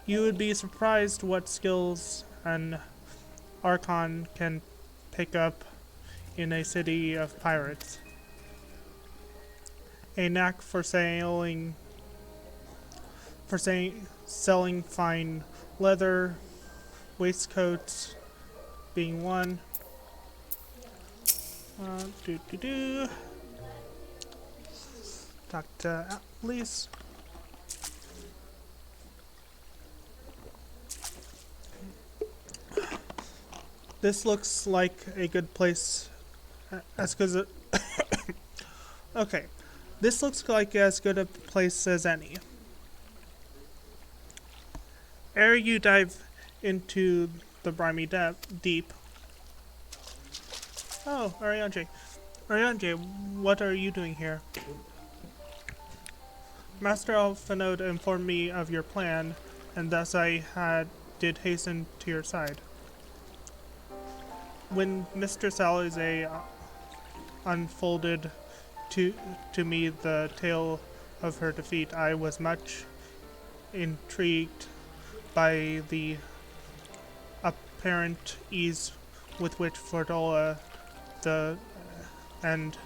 You would be surprised what skills an Archon can pick up in a city of pirates. A knack for selling fine leather, waistcoats being one. Talk to Atlas. This looks like a good place. As good as okay, this looks like as good a place as any. Ere you dive into the briny deep. Oh, Arianje. Arianje, what are you doing here? Master Alphanode informed me of your plan, and thus I did hasten to your side. When Mistress Alize unfolded to me the tale of her defeat, I was much intrigued by the apparent ease with which Fordola and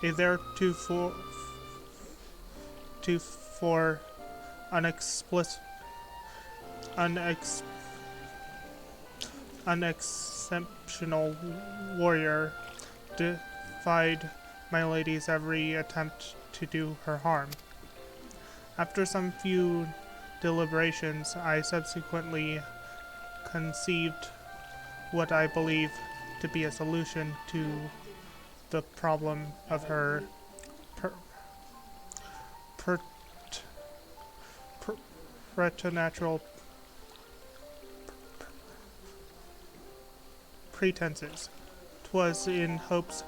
a theretofore unexceptional warrior defied my lady's every attempt to do her harm. After some few deliberations, I subsequently conceived what I believe to be a solution to the problem of her preternatural pretenses. 'Twas in hopes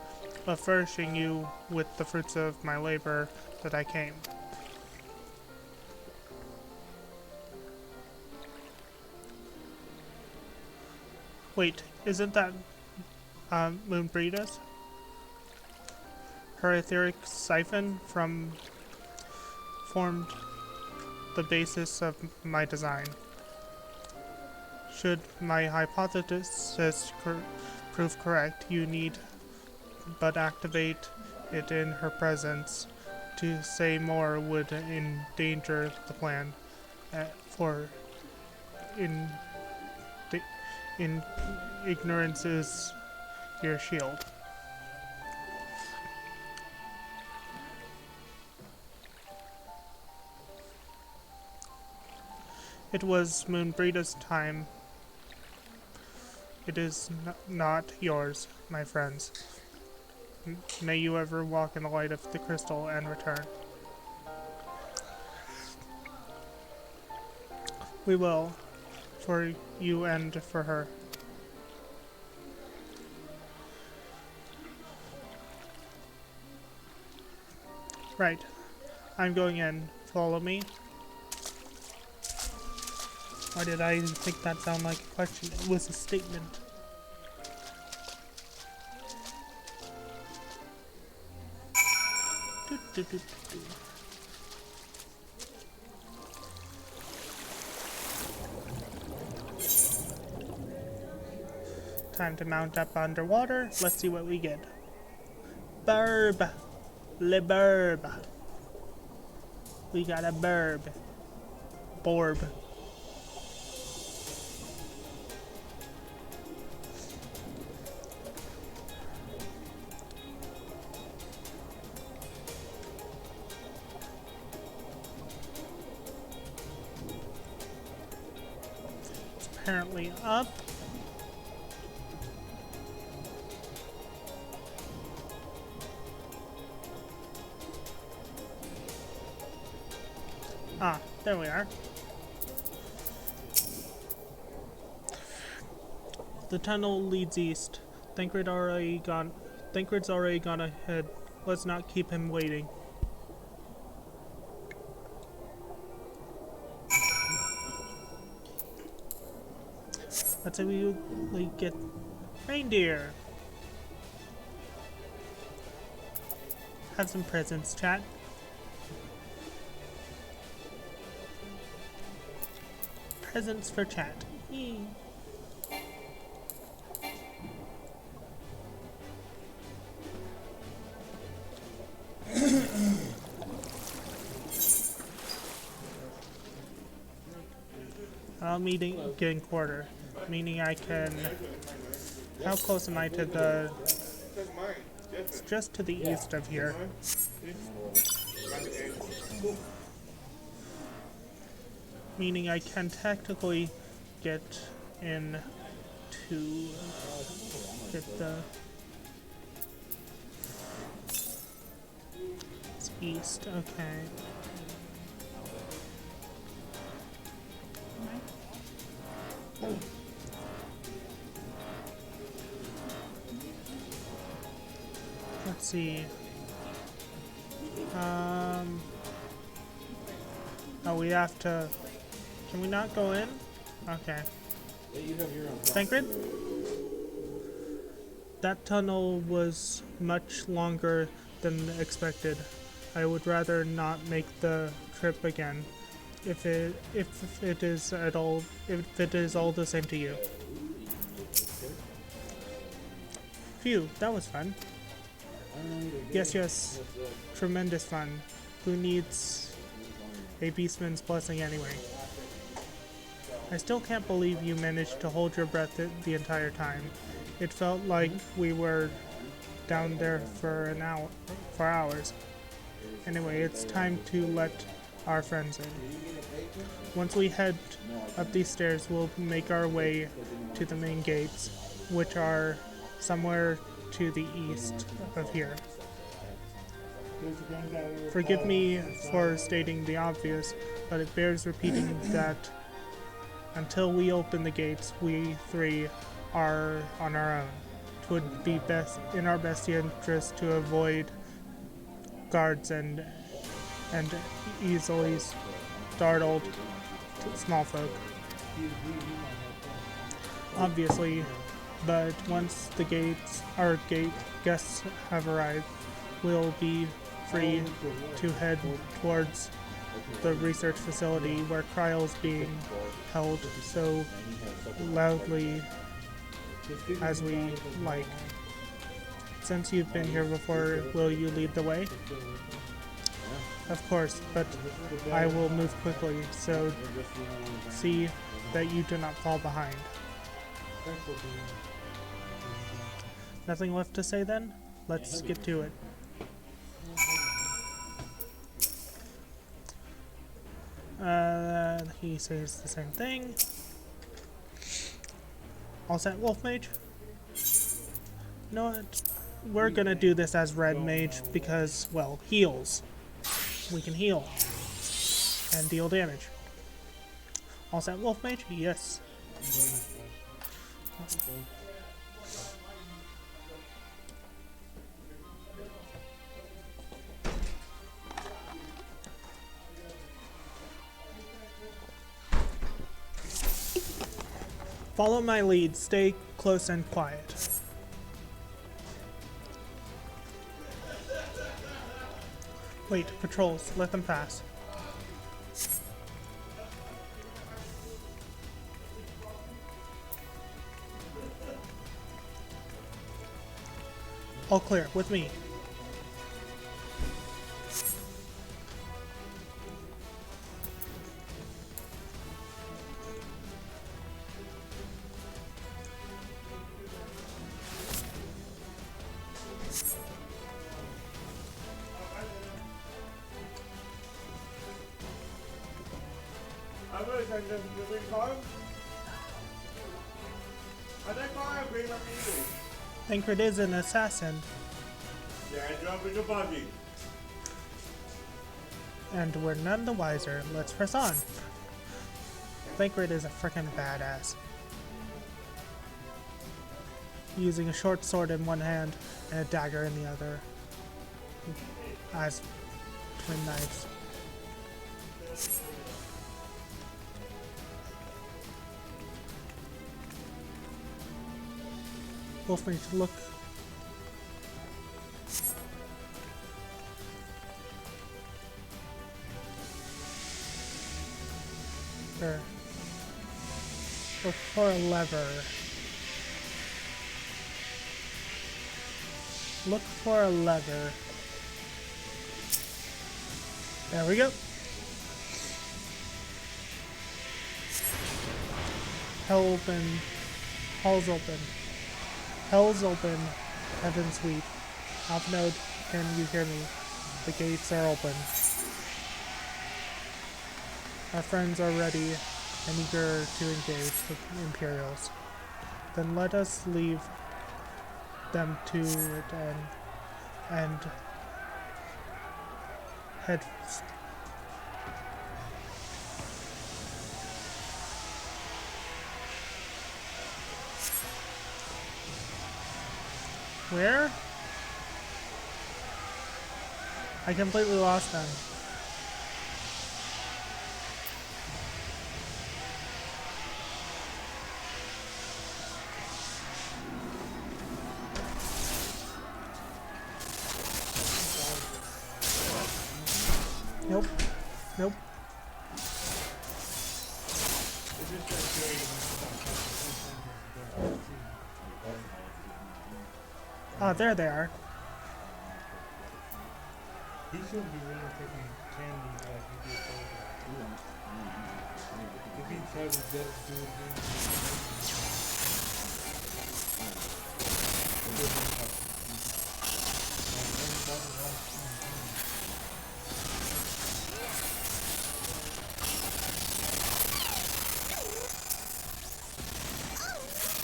of furnishing you with the fruits of my labor that I came. Wait, isn't that Moonbreeders? Her etheric siphon formed the basis of my design. Should my hypothesis prove correct, you need but activate it in her presence. To say more would endanger the plan, for in ignorance is your shield. It was Moonbreeda's time. It is not yours, my friends. May you ever walk in the light of the crystal and return. We will, for you and for her. Right. I'm going in. Follow me. Why did I think that sounded like a question? It was a statement. Time to mount up underwater. Let's see what we get. Burb. Le burb. We got a burb. orb. It's apparently up. Ah, there we are. The tunnel leads east. Thancred's already gone ahead. Let's not keep him waiting. Let's say we get reindeer. Have some presents, chat. Presents for chat. Yee. Getting quarter, meaning I can. How close am I to the? It's just to the east of here. Meaning I can technically get in to get the. It's east, okay. Let's see. Oh, we have to. Can we not go in? Okay. Thancred? That tunnel was much longer than expected. I would rather not make the trip again. If it is all the same to you. Phew, that was fun. Yes, tremendous fun. Who needs a beastman's blessing anyway? I still can't believe you managed to hold your breath the entire time. It felt like we were down there for hours. Anyway, it's time to let our friends in. Once we head up these stairs, we'll make our way to the main gates, which are somewhere to the east of here. Forgive me for stating the obvious, but it bears repeating that until we open the gates, we three are on our own. It would be in our best interest to avoid guards and easily startled small folk. Obviously, but once our gate guests have arrived, we'll be free to head towards the research facility where trials being held so loudly as we like. Since you've been here before, will you lead the way? Of course, but I will move quickly, so see that you do not fall behind. Nothing left to say then? Let's get to it. He says the same thing. All set, Wolf Mage? You know what? We're gonna do this as Red Mage because, well, heals. We can heal and deal damage. All set, Wolf Mage? Yes. Follow my lead. Stay close and quiet. Wait, patrols. Let them pass. All clear. With me. I'm gonna send this moving call. I think I agree with you. Thancred is an assassin. Yeah, jump in the buggy. And we're none the wiser. Let's press on. Thancred is a frickin' badass. Using a short sword in one hand and a dagger in the other. As twin knives. Wolfmage, look. There. Look for a lever. Look for a lever. There we go. Hell open. Hall's open. Hell's open. Heaven's weep. Half node, can you hear me? The gates are open. Our friends are ready and eager to engage the Imperials. Then let us leave them to it and head. Where? I completely lost them. Nope. Nope. Oh, there they are. He shouldn't be really taking candy like he did earlier. If he tries to do it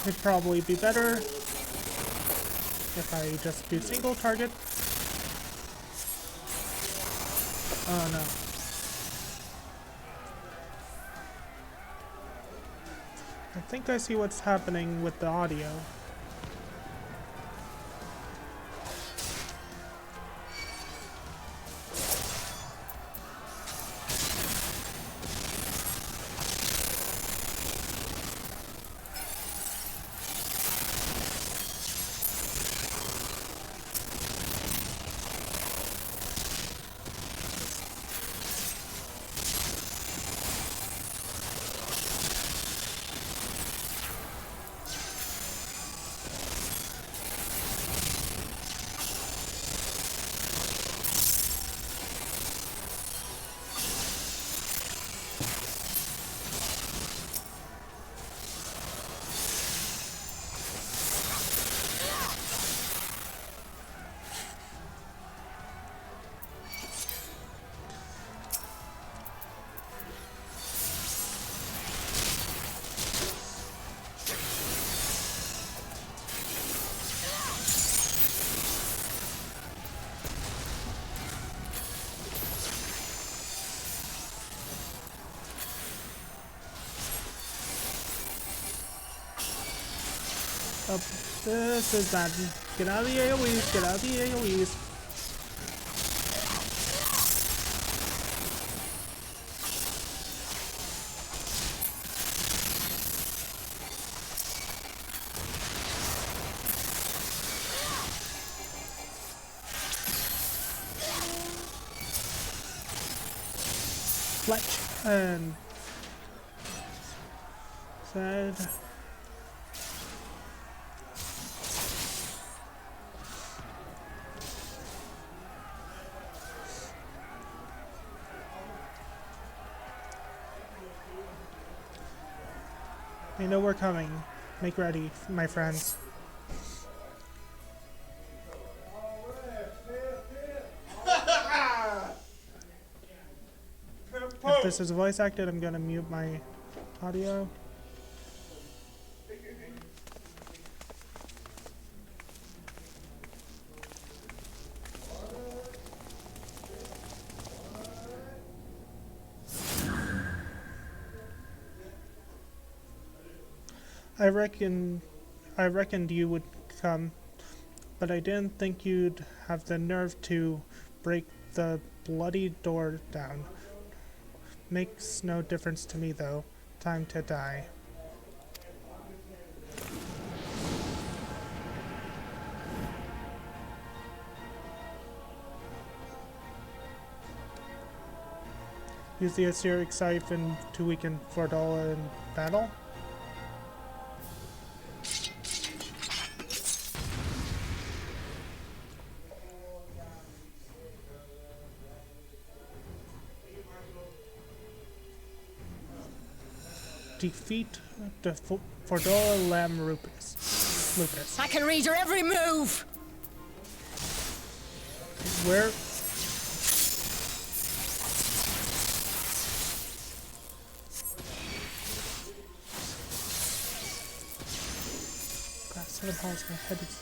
It'd probably be better if I just do single target. Oh no. I think I see what's happening with the audio. Oh, this is bad. Get out of the AoEs, get out of the AoEs. Fletch and said. I know we're coming. Make ready, my friends. If this is voice acted, I'm gonna mute my audio. I reckoned you would come, but I didn't think you'd have the nerve to break the bloody door down. Makes no difference to me though. Time to die. Use the Assyric siphon to weaken Fordola in battle. Defeat the Fordola Lam Lupus. I can read your every move! Where? God, son of balls, my head is...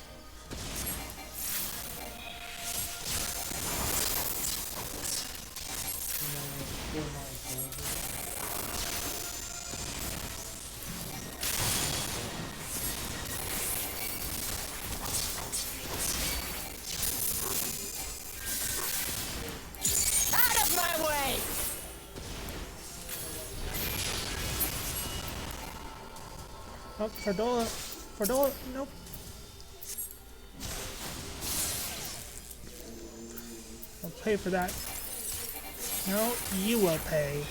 Oh, Fordola, nope. I'll pay for that. No, you will pay.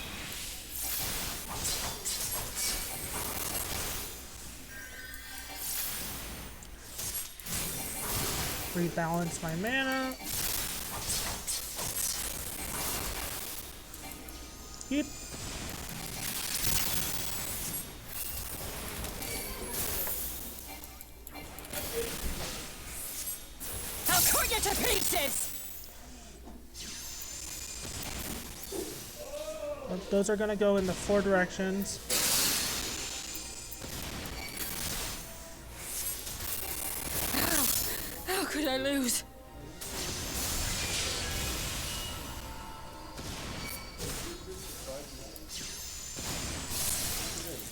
Rebalance my mana. Yep. To pieces! Well, those are gonna go in the 4 directions. How could I lose?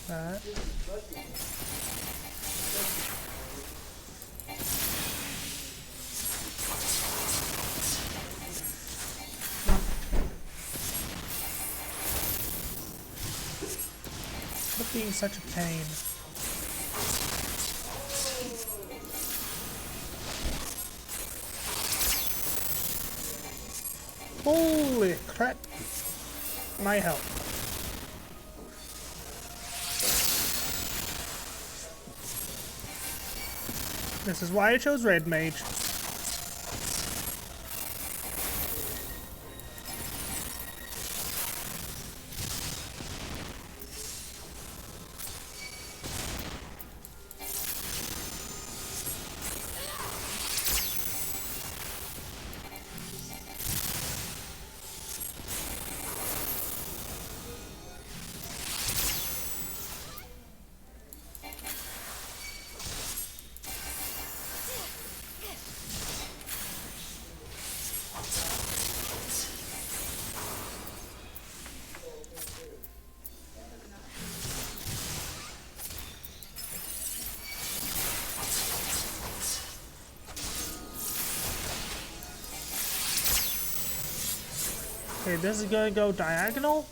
That. Being such a pain. Holy crap! My help. This is why I chose Red Mage. Okay, this is gonna go diagonal.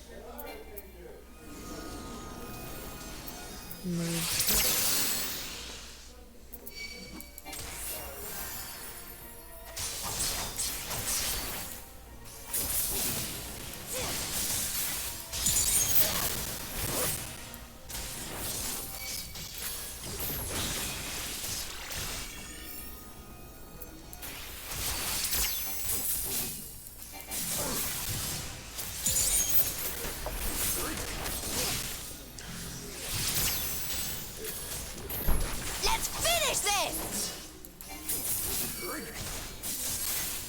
Move.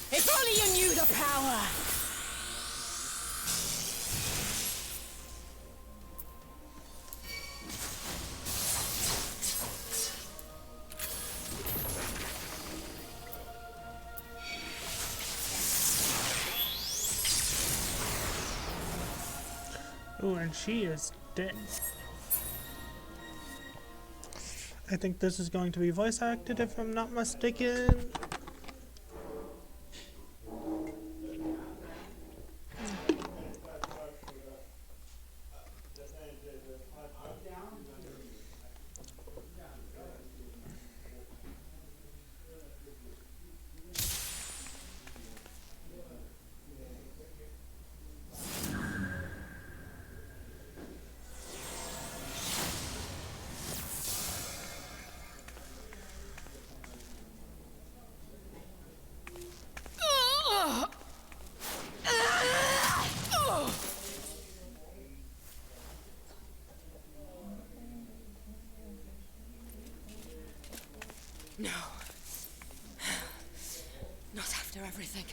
If only you knew the power! Ooh, and she is dead. I think this is going to be voice acted if I'm not mistaken. No. Not after everything.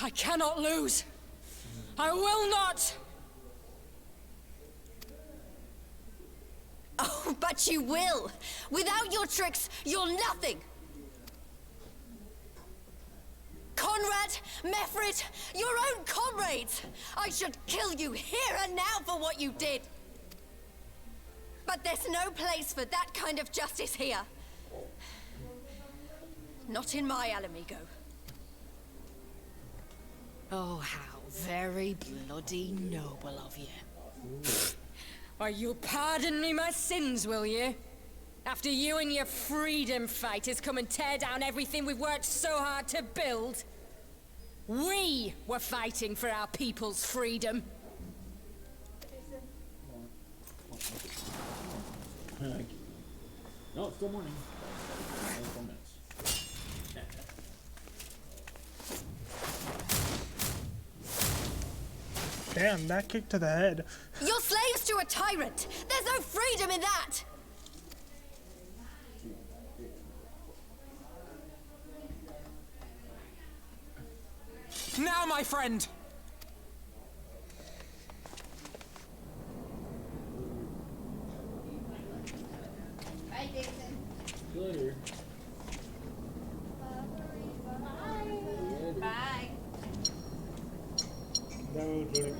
I cannot lose. I will not! Oh, but you will! Without your tricks, you're nothing! Conrad, Mefrid, your own comrades! I should kill you here and now for what you did! But there's no place for that kind of justice here. Not in my Alamigo. Oh, how very bloody noble of you. Why, you'll pardon me my sins, will you? After you and your freedom fighters come and tear down everything we've worked so hard to build. We were fighting for our people's freedom. No, it's still morning. Only 4 minutes. Damn, that kick to the head. You're slaves to a tyrant! There's no freedom in that! Now, my friend! Bye, Jason. See you later. Bye. That was really good.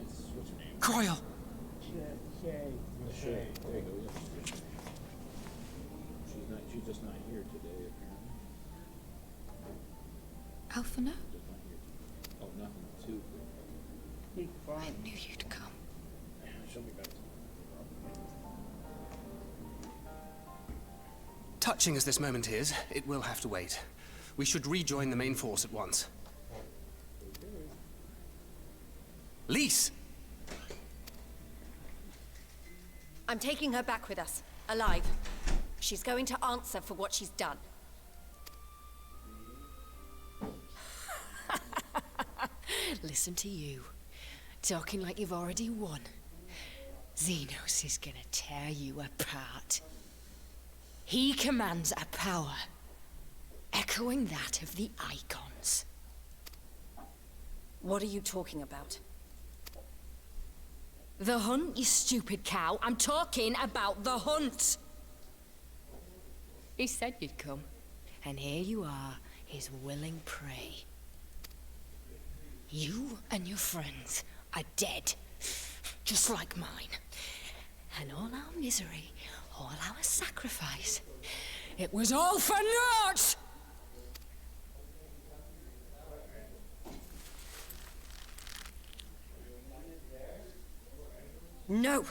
It's what's her name? Croyle! Shay. There you go. Yeah. She's just not here today, apparently. Alphana? Just not here today. Oh, nothing too. I knew you'd come. She'll be back. Touching as this moment is, it will have to wait. We should rejoin the main force at once. Lise! I'm taking her back with us, alive. She's going to answer for what she's done. Listen to you. Talking like you've already won. Xenos is gonna tear you apart. He commands a power echoing that of the Icons. What are you talking about? The hunt, you stupid cow. I'm talking about the hunt. He said you'd come, and here you are, his willing prey. You and your friends are dead, just like mine. And all our misery, all our sacrifice, it was all for naught! No!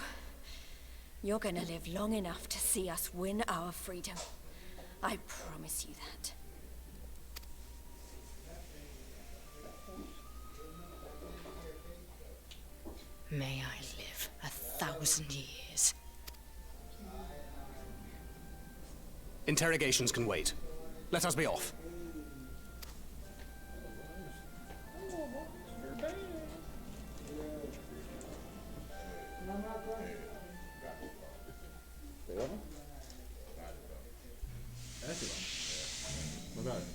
You're gonna live long enough to see us win our freedom. I promise you that. May I live 1,000 years. Interrogations can wait. Let us be off. What about it?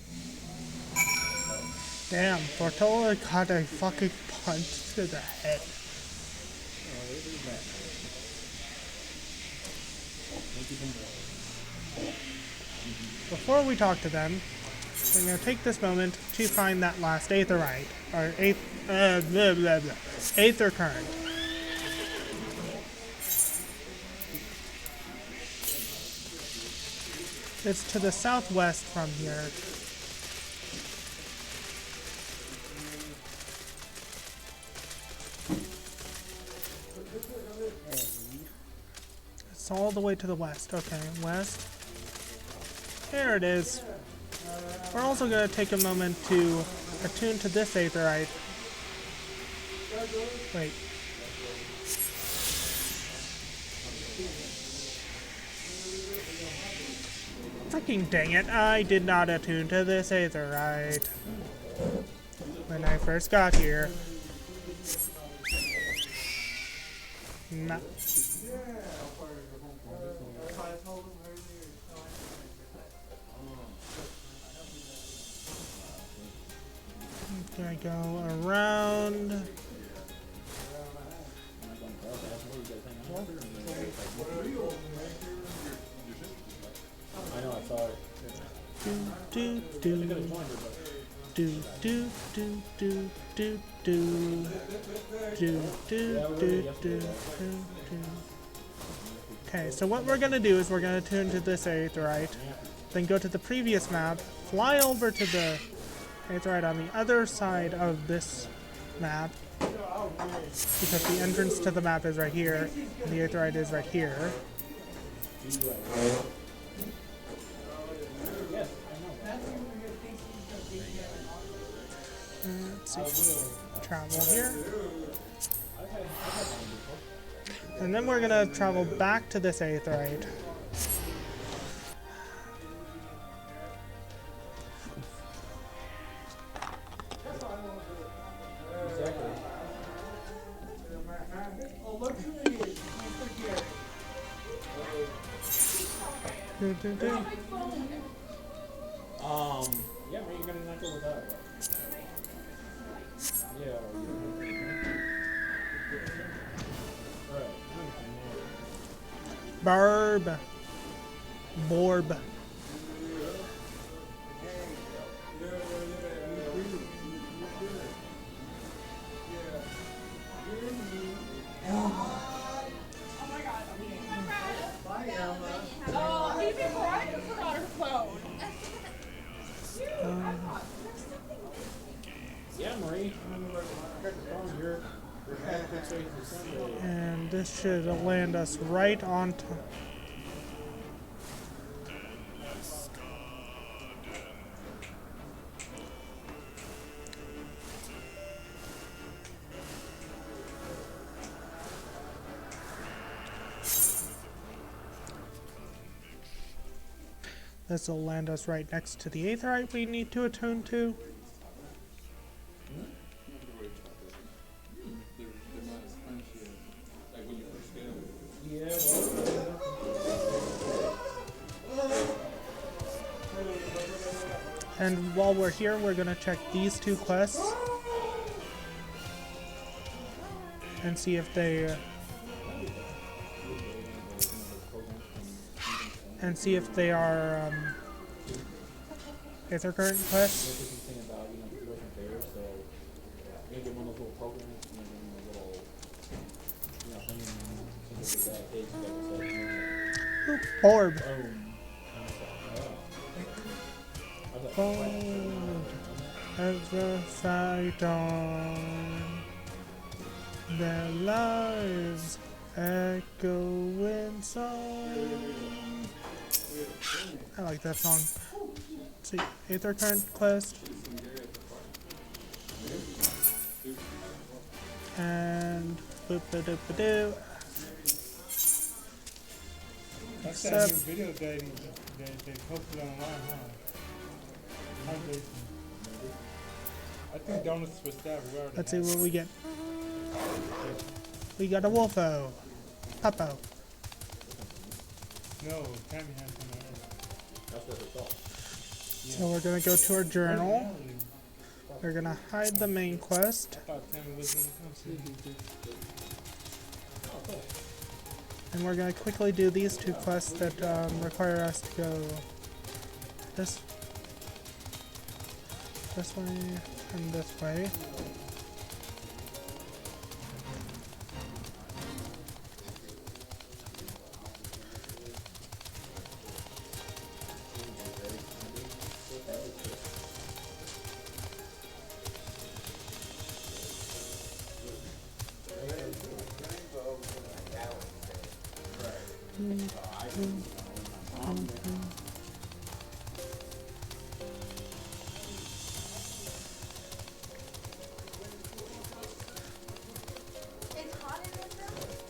Damn, Portola got a fucking punch to the head. Before we talk to them, we're going to take this moment to find that last aetherite, or aether current. It's to the southwest from here. It's all the way to the west. Okay, west. There it is. We're also going to take a moment to attune to this aetherite. Wait. Freaking dang it, I did not attune to this aetherite when I first got here. Nah. Gonna go around. I know, I saw it. Do do do do do do do do do do do do. Okay, so what we're gonna do is we're gonna tune to this aetherite, then go to the previous map, fly over to the aetherite on the other side of this map, because the entrance to the map is right here, and the aetherite is right here. Let's see. Travel here. And then we're gonna travel back to this aetherite. Yeah, but you're gonna not go with that. Yeah. Barb. Borb. Yeah, Marie. And this should land us right on top. This will land us right next to the aetherite we need to attune to. And while we're here, we're gonna check these two quests and see if they are aether current quests. Orb. Fold as the fight on, their lives echo in song. I like that song. Let's see, aether current quest. And boop ba doop ba doo. That's that new video that they posted online, huh? I think donuts with that. Let's see what we get. We got a wolfo. Puppo. No, Tammy has one. That's what they thought. So we're gonna go to our journal. We're gonna hide the main quest. And we're gonna quickly do these two quests that require us to go this way and this way.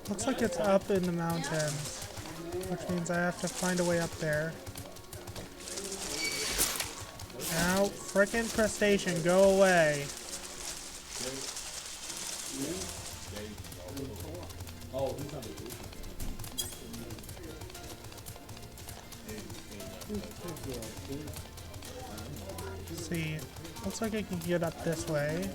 Looks like it's up in the mountains, which means I have to find a way up there. Ow, frickin' crustacean, go away. Let's see, looks like I can get up this way.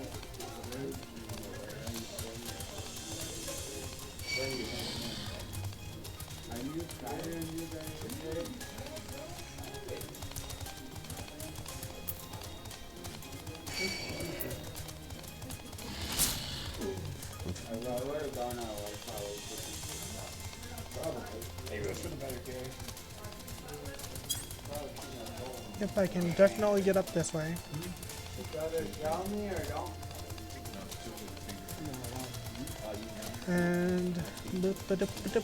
If I can definitely get up this way. And boop-a-doop-a-doop.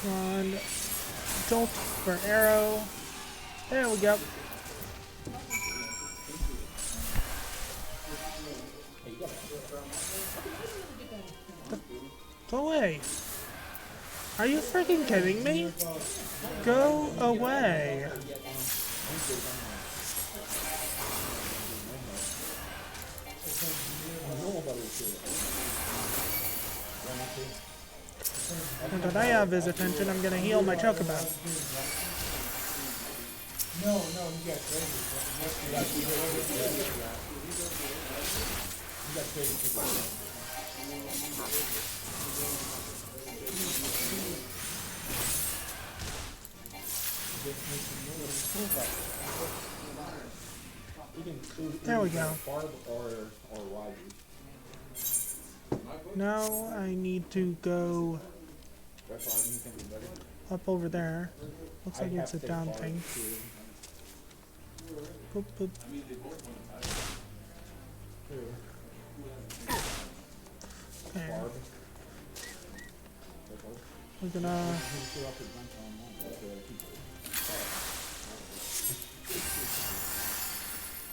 One jolt for arrow. There we go. Go away. Are you freaking kidding me? Go away. Now that I have his attention, I'm gonna heal my chocobo. No, you got crazy. You got crazy. There we go. Now I need to go up over there. Looks like it's a down thing. Boop, boop. Okay. We're gonna...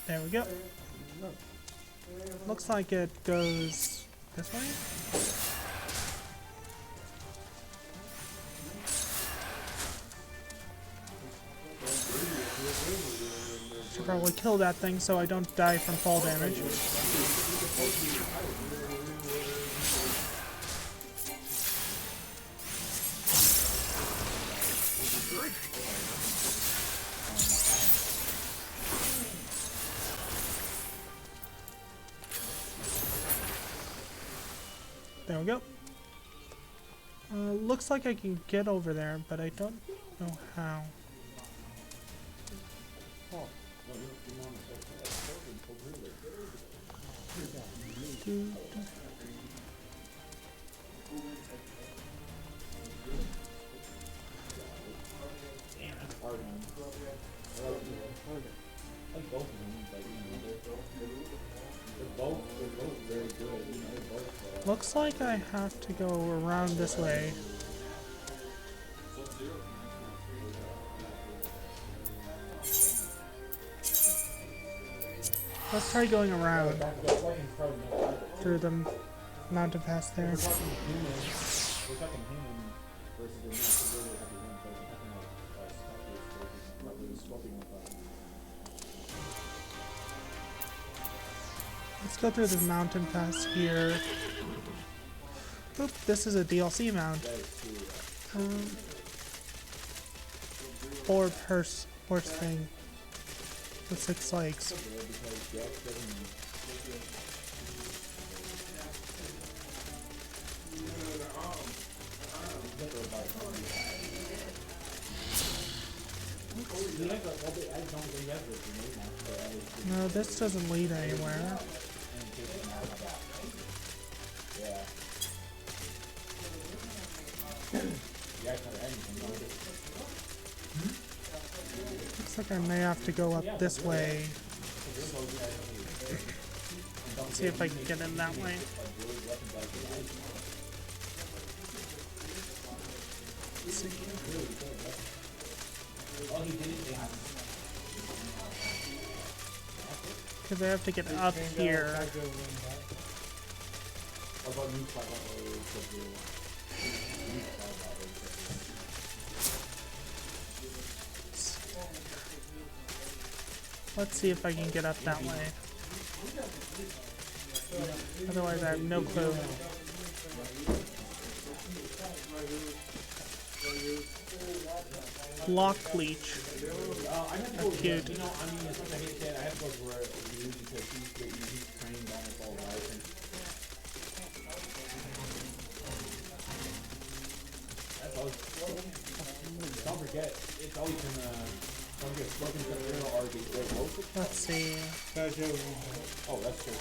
There we go. Looks like it goes this way. should probably kill that thing so I don't die from fall damage. There we go. Looks like I can get over there, but I don't know how. Looks like I have to go around this way. Let's try going around through the mountain pass there. Let's go through the mountain pass here. Oop, this is a DLC mount. Horse thing with 6 legs. No, this doesn't lead anywhere. Looks like I may have to go up this way. Let's see if I can get in that way. Let's see. Because I have to get up here. Let's see if I can get up that way. Otherwise, I have no clue. Block leech. How cute. Don't forget, it's always been don't get spoken to the real RB. Let's see. Oh, that's true.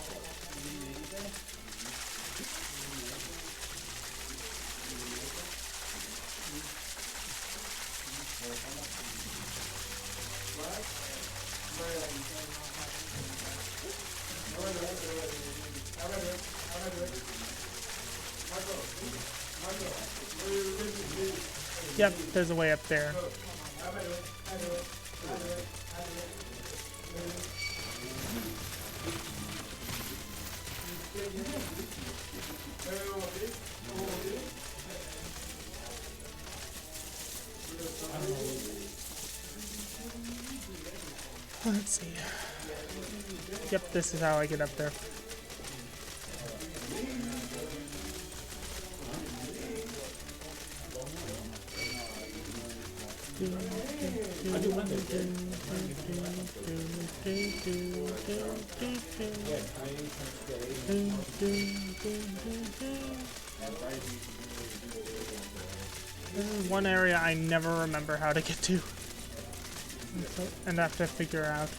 Yep, there's a way up there. Let's see. Yep, this is how I get up there. This is one area I never remember how to get to. And have to figure out.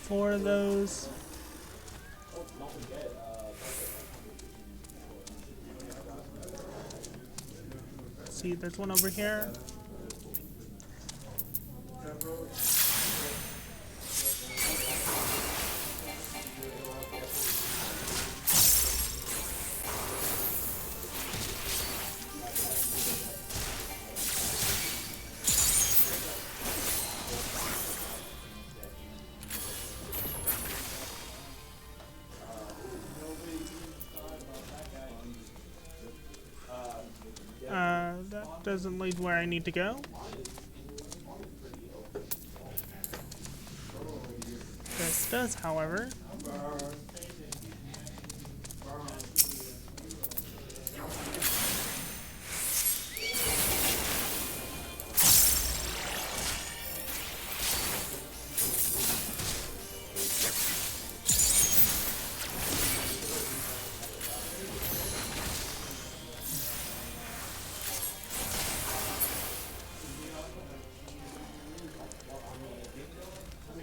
4 of those. See, there's one over here. That doesn't lead where I need to go. This does, however.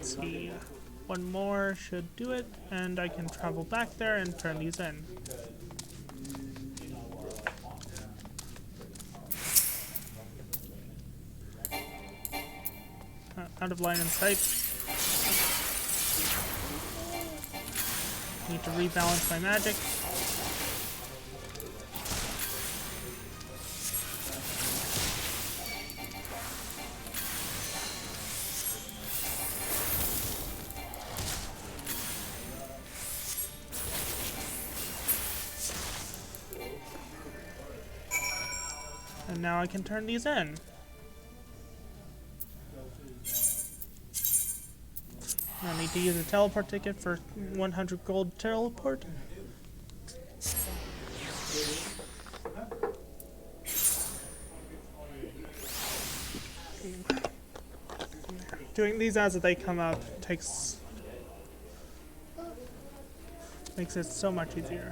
See, one more should do it, and I can travel back there and turn these in. Out of line of sight. Need to rebalance my magic. And now I can turn these in. I need to use a teleport ticket for 100 gold teleport. Doing these as they come up makes it so much easier.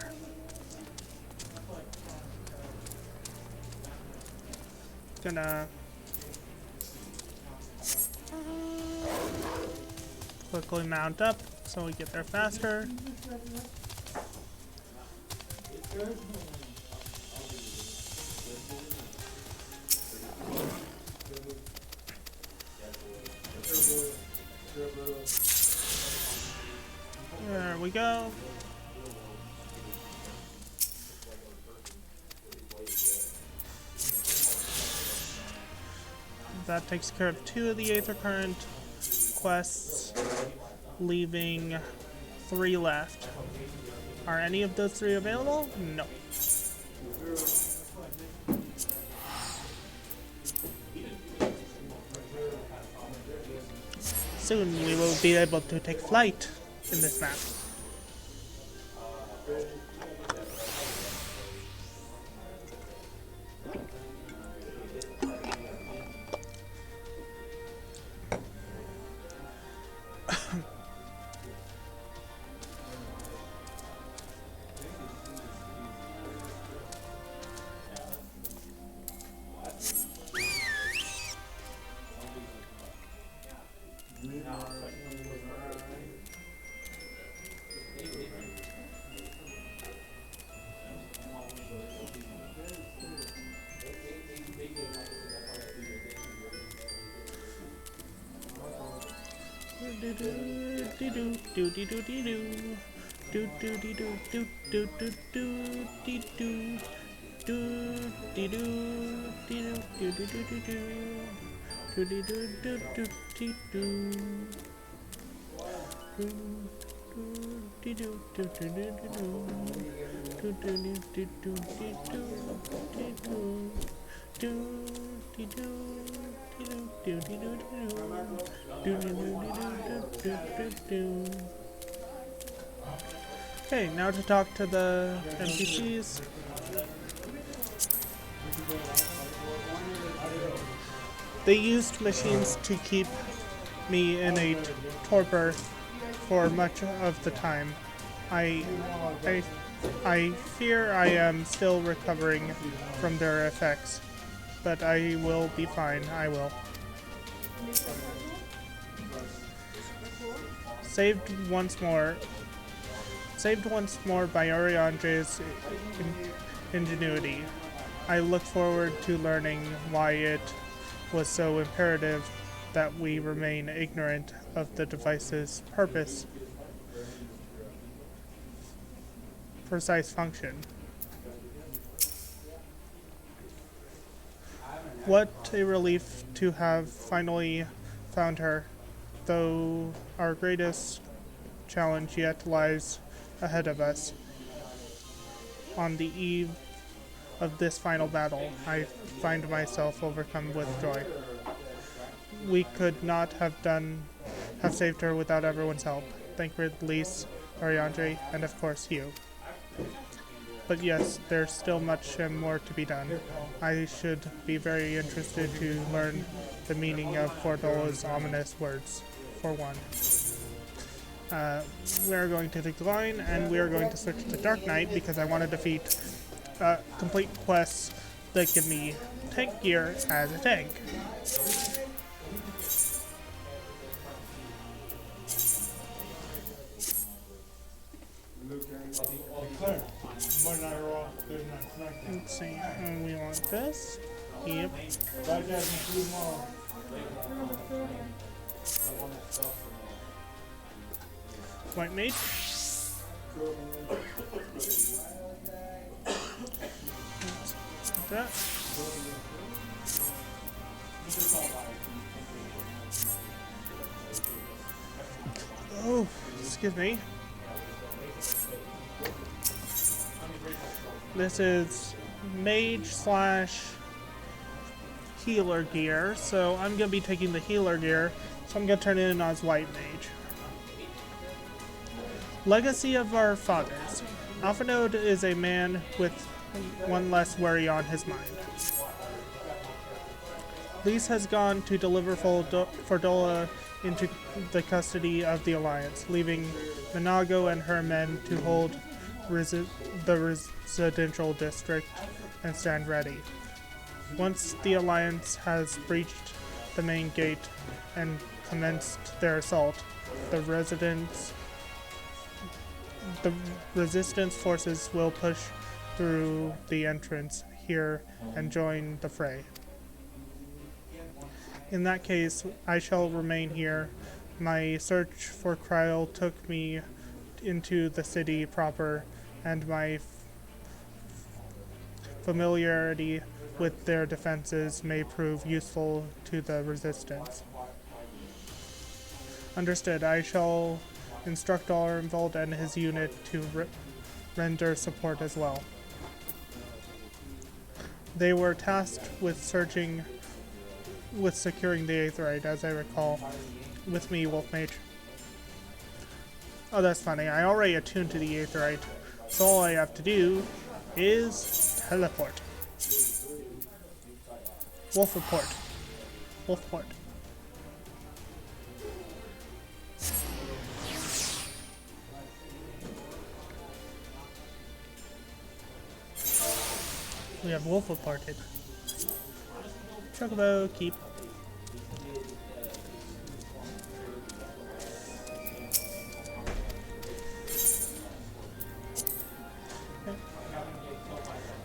Gonna quickly mount up so we get there faster. There we go. That takes care of 2 of the Aether Current quests, leaving 3 left. Are any of those 3 available? No. Soon we will be able to take flight in this map. Okay, now to talk to the NPCs. They used machines to keep me in a torpor for much of the time. I fear I am still recovering from their effects, but I will be fine. I will. Saved once more by Oriandre's ingenuity. I look forward to learning why it was so imperative that we remain ignorant of the device's precise function. What a relief to have finally found her, though our greatest challenge yet lies ahead of us. On the eve of this final battle, I find myself overcome with joy. We could not have saved her without everyone's help. Thank Lise, Ariandre, and of course you. But yes, there's still much more to be done. I should be very interested to learn the meaning of Fordola's ominous words, for one. We're going to decline, and we are going to switch to Dark Knight because I want to defeat complete quests that give me tank gear as a tank. Let's see, and we want this. Yep. White Mage. That. Oh, excuse me. This is Mage / healer gear, so I'm going to be taking the healer gear, so I'm going to turn it in as White Mage. Legacy of our fathers. Alphanode is a man with one less worry on his mind. Lise has gone to deliver Fordola into the custody of the Alliance, leaving Minago and her men to hold the residential district and stand ready. Once the Alliance has breached the main gate and commenced their assault, the resistance forces will push through the entrance here and join the fray. In that case, I shall remain here. My search for Kryl took me into the city proper, and my familiarity with their defenses may prove useful to the resistance. Understood. I shall instruct Armvald and his unit to render support as well. They were tasked with securing the Aetheryte, as I recall, with me, Wolfmage. Oh, that's funny. I already attuned to the Aetheryte, so all I have to do is teleport. Wolf report. Wolf report. We have Wolf reported. Chocobo, keep.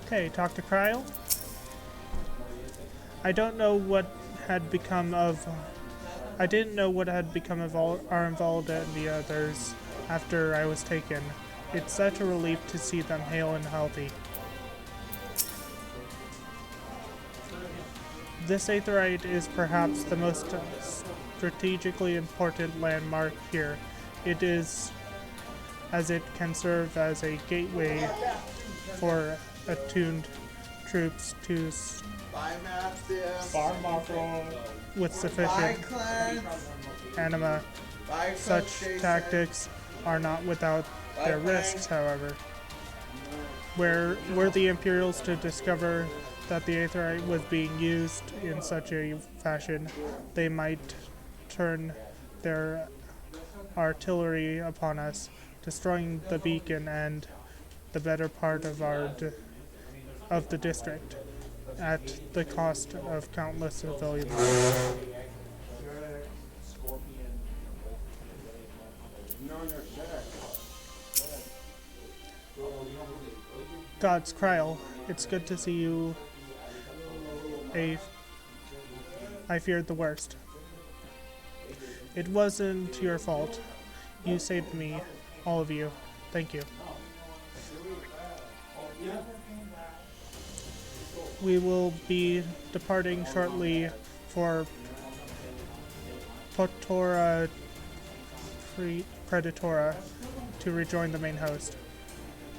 Okay, talk to Kryl. I didn't know what had become of Armvald and the others after I was taken. It's such a relief to see them hale and healthy. This Aetheryte is perhaps the most strategically important landmark here. It is, as it can serve as a gateway for attuned troops to with sufficient anima. Such tactics are not without their risks, however. Were the Imperials to discover that the Aetheryte was being used in such a fashion, they might turn their artillery upon us, destroying the beacon and the better part of the district, at the cost of countless civilians. gods, Kryl, it's good to see you. I feared the worst. It wasn't your fault. You saved me, all of you. Thank you. We will be departing shortly for Potora Predatora to rejoin the main host.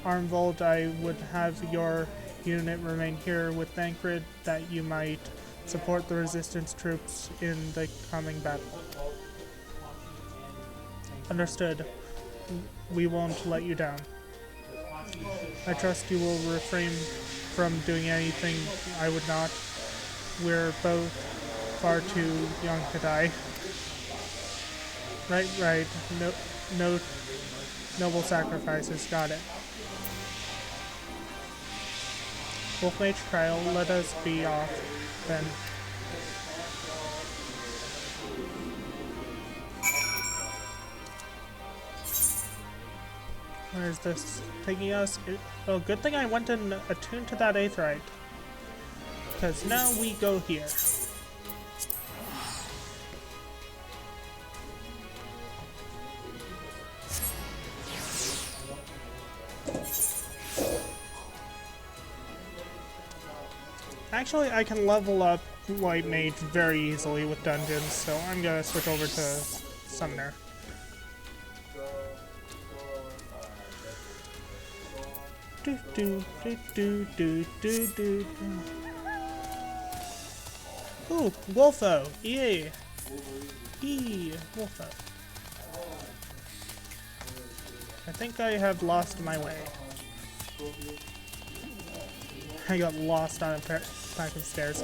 Armvold, I would have your unit remain here with Thancred that you might support the resistance troops in the coming battle. Understood. We won't let you down. I trust you will refrain from doing anything I would not. We're both far too young to die. Right. No noble sacrifices. Got it. Wolfmage Kryl, let us be off, then. Where's this taking us? Oh, good thing I went and attuned to that Aetheryte. Because now we go here. Actually, I can level up White Mage very easily with dungeons, so I'm gonna switch over to Summoner. Ooh, Wolfo! Yay! Wolfo. I think I have lost my way. I got lost on a pack of stairs.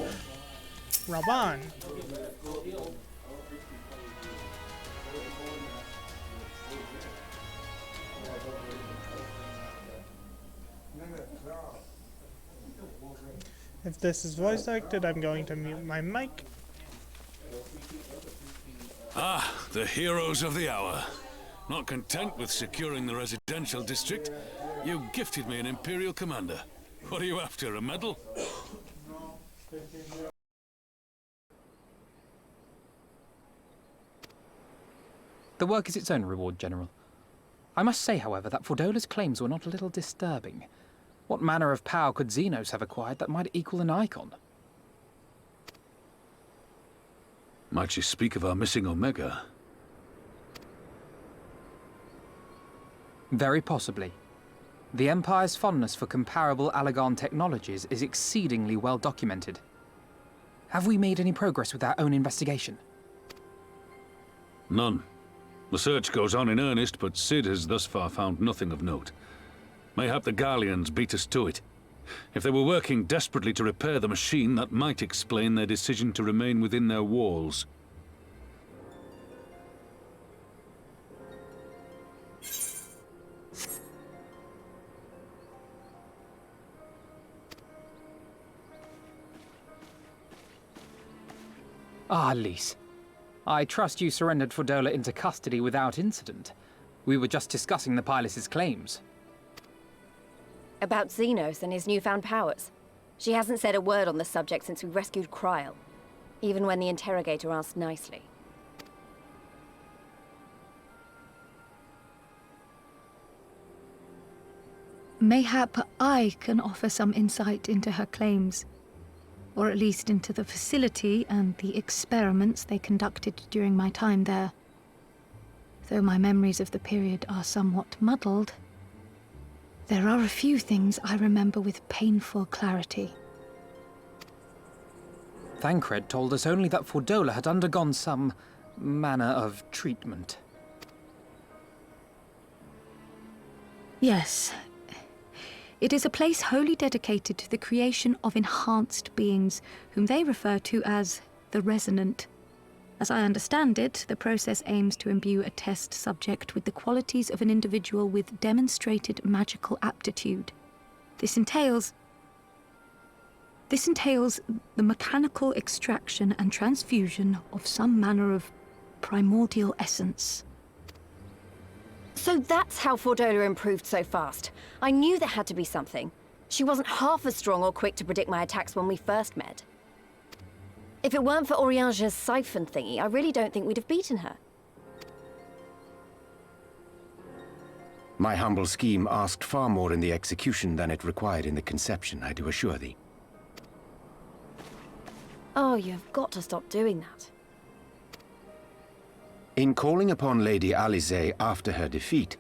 Raban! If this is voice acted, I'm going to mute my mic. Ah, the heroes of the hour. Not content with securing the residential district, you gifted me an Imperial commander. What are you after, a medal? The work is its own reward, General. I must say, however, that Fordola's claims were not a little disturbing. What manner of power could Xenos have acquired that might equal an icon? Might she speak of our missing Omega? Very possibly. The Empire's fondness for comparable Allagan technologies is exceedingly well documented. Have we made any progress with our own investigation? None. The search goes on in earnest, but Cid has thus far found nothing of note. Mayhap the Garleans beat us to it. If they were working desperately to repair the machine, that might explain their decision to remain within their walls. Ah, Lys. I trust you surrendered Fordola into custody without incident. We were just discussing the pilot's claims. About Xenos and his newfound powers. She hasn't said a word on the subject since we rescued Kryl, even when the interrogator asked nicely. Mayhap I can offer some insight into her claims, or at least into the facility and the experiments they conducted during my time there. Though my memories of the period are somewhat muddled, there are a few things I remember with painful clarity. Thancred told us only that Fordola had undergone some manner of treatment. Yes. It is a place wholly dedicated to the creation of enhanced beings, whom they refer to as the Resonant. As I understand it, the process aims to imbue a test subject with the qualities of an individual with demonstrated magical aptitude. This entails the mechanical extraction and transfusion of some manner of primordial essence. So that's how Fordola improved so fast. I knew there had to be something. She wasn't half as strong or quick to predict my attacks when we first met. If it weren't for Oriange's siphon thingy, I really don't think we'd have beaten her. My humble scheme asked far more in the execution than it required in the conception, I do assure thee. Oh, you've got to stop doing that. In calling upon Lady Alisaie after her defeat,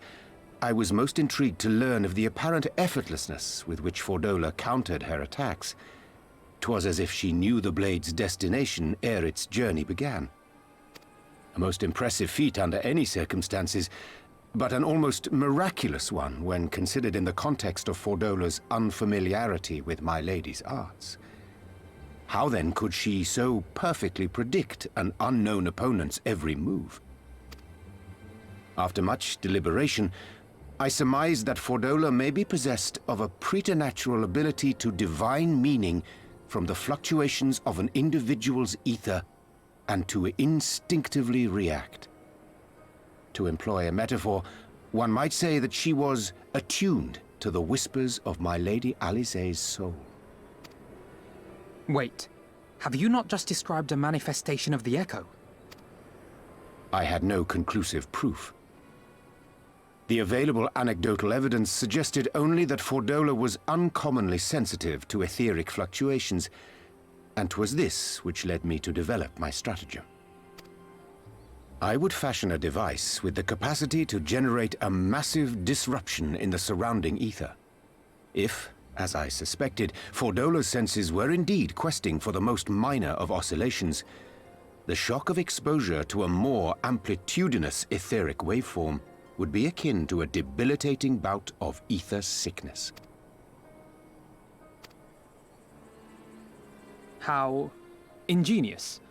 I was most intrigued to learn of the apparent effortlessness with which Fordola countered her attacks. 'Twas as if she knew the blade's destination ere its journey began. A most impressive feat under any circumstances, but an almost miraculous one when considered in the context of Fordola's unfamiliarity with my lady's arts. How then could she so perfectly predict an unknown opponent's every move? After much deliberation, I surmised that Fordola may be possessed of a preternatural ability to divine meaning from the fluctuations of an individual's ether and to instinctively react. To employ a metaphor, one might say that she was attuned to the whispers of my Lady Alisaie's soul. Wait, have you not just described a manifestation of the Echo? I had no conclusive proof. The available anecdotal evidence suggested only that Fordola was uncommonly sensitive to etheric fluctuations, and 'twas this which led me to develop my stratagem. I would fashion a device with the capacity to generate a massive disruption in the surrounding ether. If, as I suspected, Fordola's senses were indeed questing for the most minor of oscillations, the shock of exposure to a more amplitudinous etheric waveform would be akin to a debilitating bout of ether sickness. How ingenious.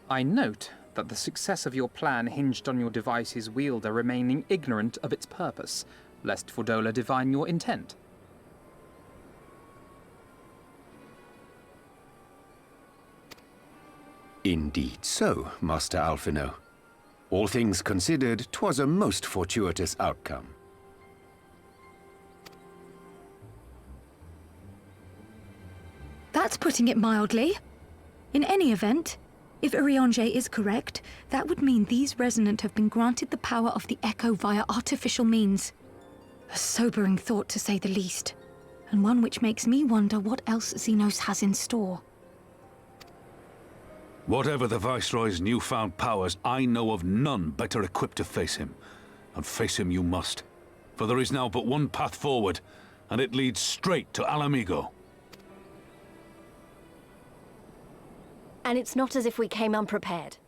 I note that the success of your plan hinged on your device's wielder remaining ignorant of its purpose, lest Fordola divine your intent. Indeed so, Master Alphino. All things considered, 'twas a most fortuitous outcome. That's putting it mildly. In any event, if Oriange is correct, that would mean these Resonant have been granted the power of the Echo via artificial means. A sobering thought, to say the least, and one which makes me wonder what else Xenos has in store. Whatever the Viceroy's newfound powers, I know of none better equipped to face him. And face him you must. For there is now but one path forward, and it leads straight to Alamigo. And it's not as if we came unprepared.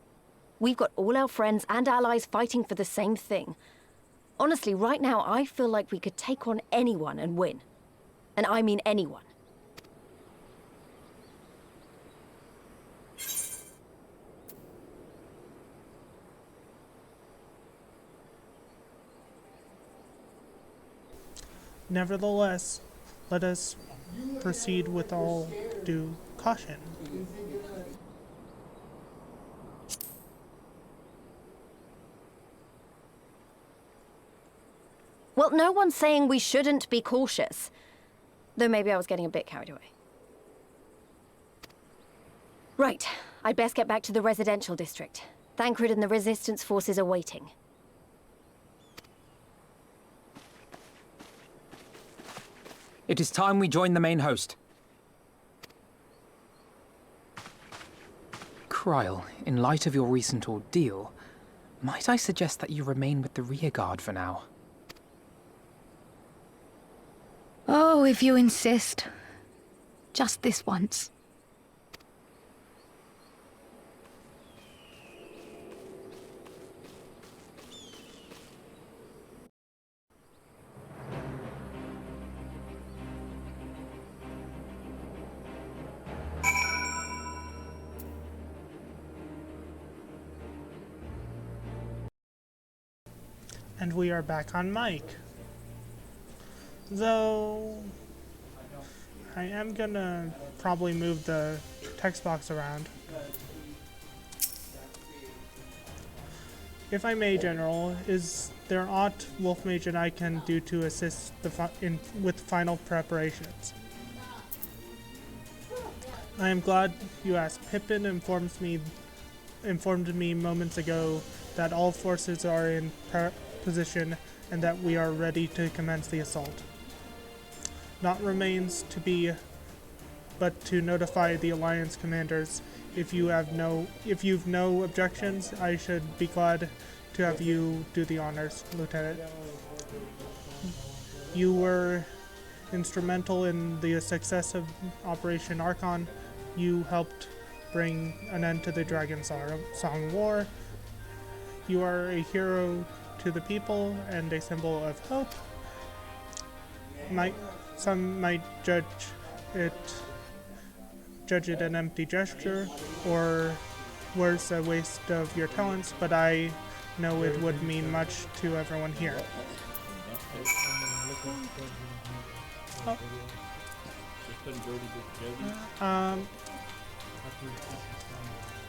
We've got all our friends and allies fighting for the same thing. Honestly, right now, I feel like we could take on anyone and win. And I mean anyone. Nevertheless, let us proceed with all due caution. Well, no one's saying we shouldn't be cautious. Though maybe I was getting a bit carried away. Right, I'd best get back to the residential district. Thancred and the Resistance forces are waiting. It is time we join the main host. Kryle, in light of your recent ordeal, might I suggest that you remain with the rearguard for now? Oh, if you insist. Just this once. And we are back on mic. Though I am gonna probably move the text box around. If I may, General, is there aught Wolf Mage and I can do to assist with final preparations? I am glad you asked. Pippin informed me moments ago that all forces are in position and that we are ready to commence the assault. Naught remains to be but to notify the Alliance commanders. If you've no objections, I should be glad to have you do the honors, Lieutenant. You were instrumental in the success of Operation Archon. You helped bring an end to the Dragon Song War. You are a hero to the people and a symbol of hope. Some might judge it an empty gesture, or worse, a waste of your talents, but I know it would mean much to everyone here.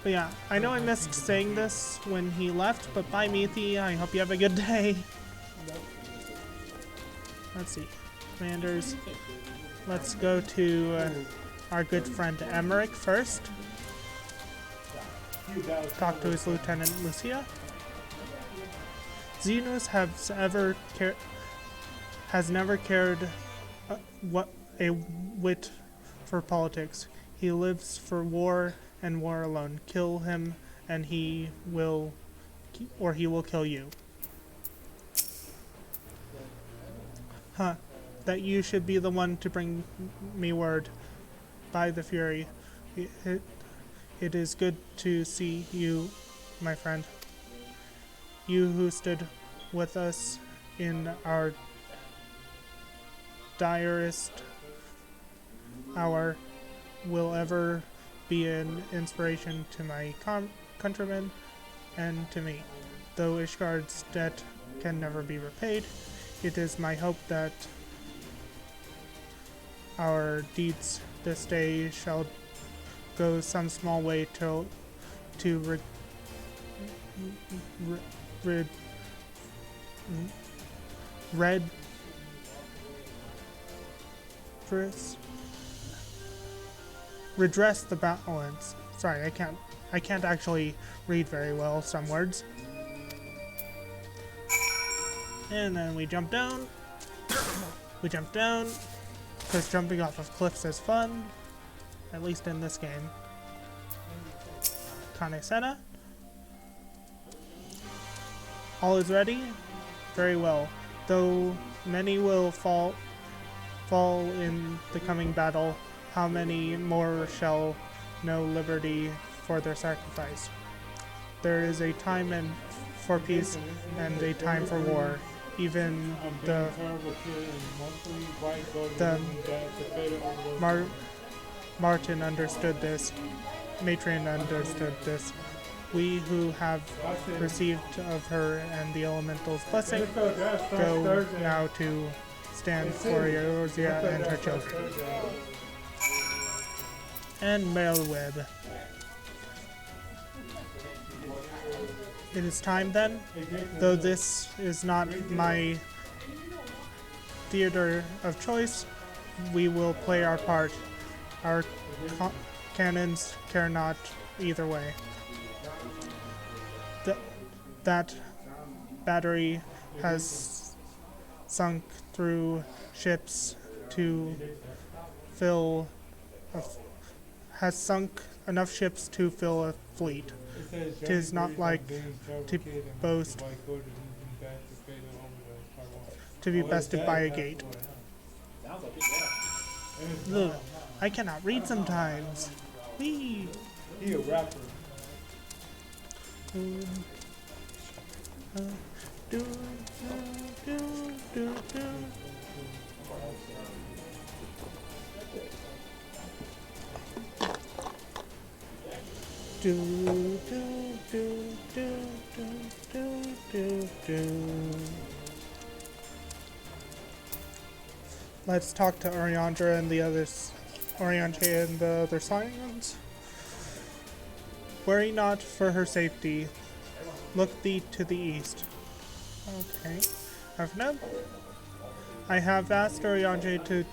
But yeah, I know I missed saying this when he left, but bye Meaty, I hope you have a good day. Let's see, commanders. Let's go to our good friend Emmerich first. Talk to his Lieutenant Lucia. Xenos has never cared a whit for politics. He lives for war and war alone. Kill him and he will kill you. Huh. That you should be the one to bring me word. By the Fury. It is good to see you, my friend. You who stood with us in our direst hour will ever be an inspiration to my countrymen and to me. Though Ishgard's debt can never be repaid, it is my hope that our deeds this day shall go some small way to redress the balance. Sorry, I can't actually read very well some words. And then we jump down. Because jumping off of cliffs is fun, at least in this game. Kanesena. All is ready? Very well. Though many will fall in the coming battle, how many more shall know liberty for their sacrifice? There is a time for peace and a time for war. Even Martin understood this. Matron understood this. We who have received of her and the elemental's blessing go now to stand for Eorzea and her children. And Mailweb. It is time then, though this is not my theater of choice, we will play our part. Our cannons care not either way. That battery has sunk through ships to fill has sunk enough ships to fill a fleet. 'Tis not like to boast to be bested by a gate. Look, I cannot read sometimes. Whee! He a rapper. Let's talk to Oriandra and the others. Oriandra and the other Scions. Worry not for her safety. Look thee to the east. Okay. I have asked Oriandra to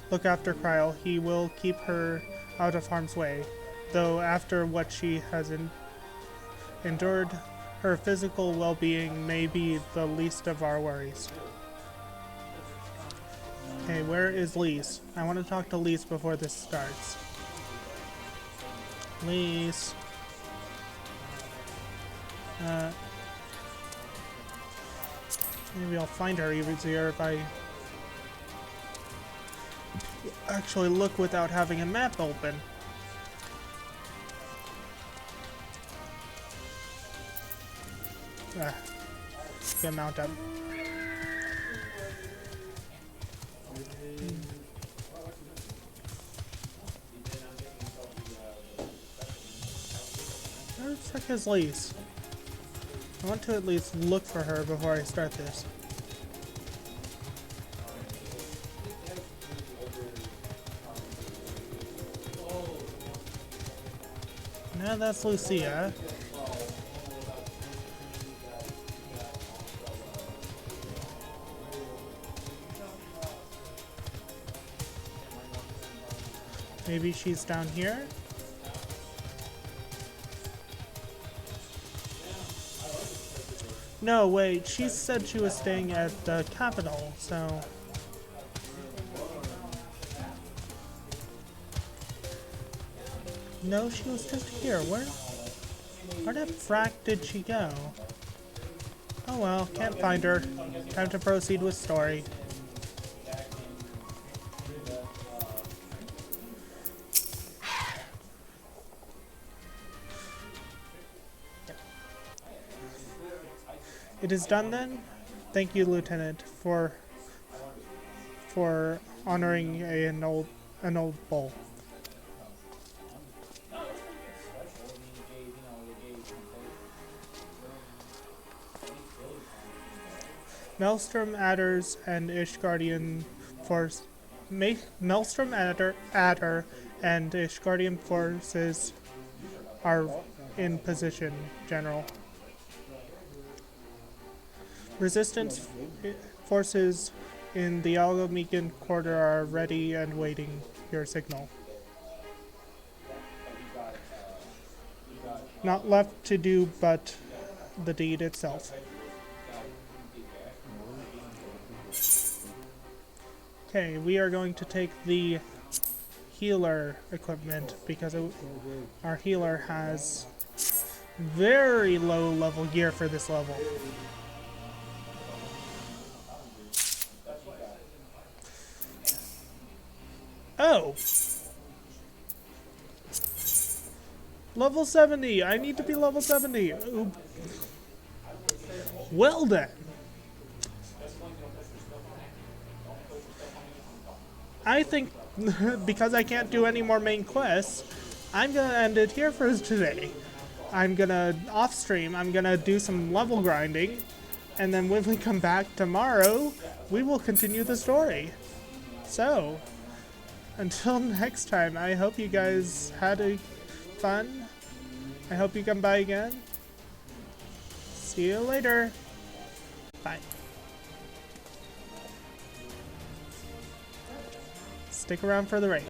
look after Kryle. He will keep her out of harm's way, though after what she has endured, her physical well-being may be the least of our worries. Okay, where is Lise? I want to talk to Lise before this starts. Lise. Maybe I'll find her easier if I actually look without having a map open. Get mount up. Where the heck is Lise? I want to at least look for her before I start this. Now that's Lucia. Maybe she's down here? No, wait, she said she was staying at the capital, so... No, she was just here. Where the frack did she go? Oh well, can't find her. Time to proceed with story. It is done then? Thank you, Lieutenant, for honoring an old bull. Maelstrom Adders and Ishgardian force. Maelstrom Adder and Ishgardian forces are in position, General. Resistance forces in the Algomegan quarter are ready and waiting your signal. Not left to do but the deed itself. Okay, we are going to take the healer equipment because our healer has very low level gear for this level. Oh! Level 70! I need to be level 70! Ooh. Well then! I think, because I can't do any more main quests, I'm gonna end it here for today. I'm gonna, off-stream, I'm gonna do some level grinding, and then when we come back tomorrow, we will continue the story. So, until next time, I hope you guys had fun. I hope you come by again. See you later. Bye. Stick around for the raid.